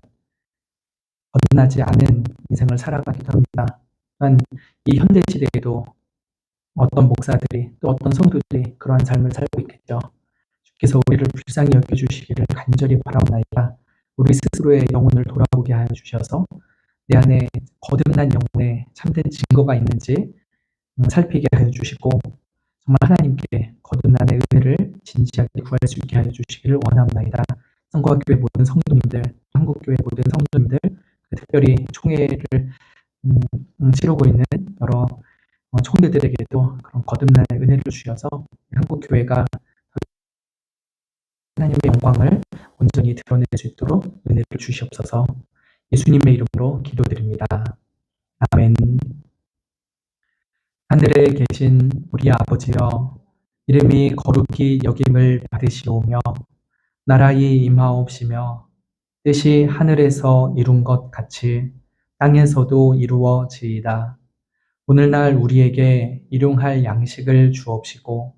거듭나지 않은 인생을 살아가기도 합니다. 또한 이 현대 시대에도 어떤 목사들이 또 어떤 성도들이 그러한 삶을 살고 있겠죠. 주께서 우리를 불쌍히 여겨주시기를 간절히 바라옵나이다. 우리 스스로의 영혼을 돌아보게 하여 주셔서 내 안에 거듭난 영혼에 참된 증거가 있는지 살피게 하여 주시고 정말 하나님께 거듭남의 은혜를 진지하게 구할 수 있게 하여 주시기를 원합니다. 성과교회 모든 성도님들, 한국교회 모든 성도님들, 특별히 총회를 치르고 있는 여러 총대들에게도 그런 거듭남의 은혜를 주셔서 한국교회가 하나님의 영광을 온전히 드러낼 수 있도록 은혜를 주시옵소서. 예수님의 이름으로 기도드립니다. 아멘. 하늘에 계신 우리 아버지여, 이름이 거룩히 여김을 받으시오며 나라의 임하옵시며 뜻이 하늘에서 이룬 것 같이 땅에서도 이루어지이다. 오늘날 우리에게 일용할 양식을 주옵시고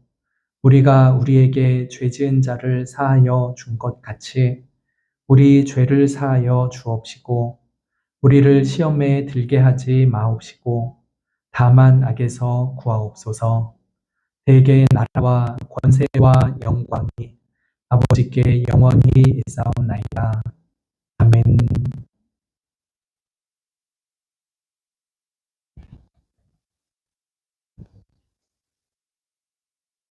우리가 우리에게 죄 지은 자를 사하여 준 것 같이 우리 죄를 사하여 주옵시고 우리를 시험에 들게 하지 마옵시고 다만 악에서 구하옵소서. 대개 나라와 권세와 영광이 아버지께 영원히 있사옵나이다. 아멘.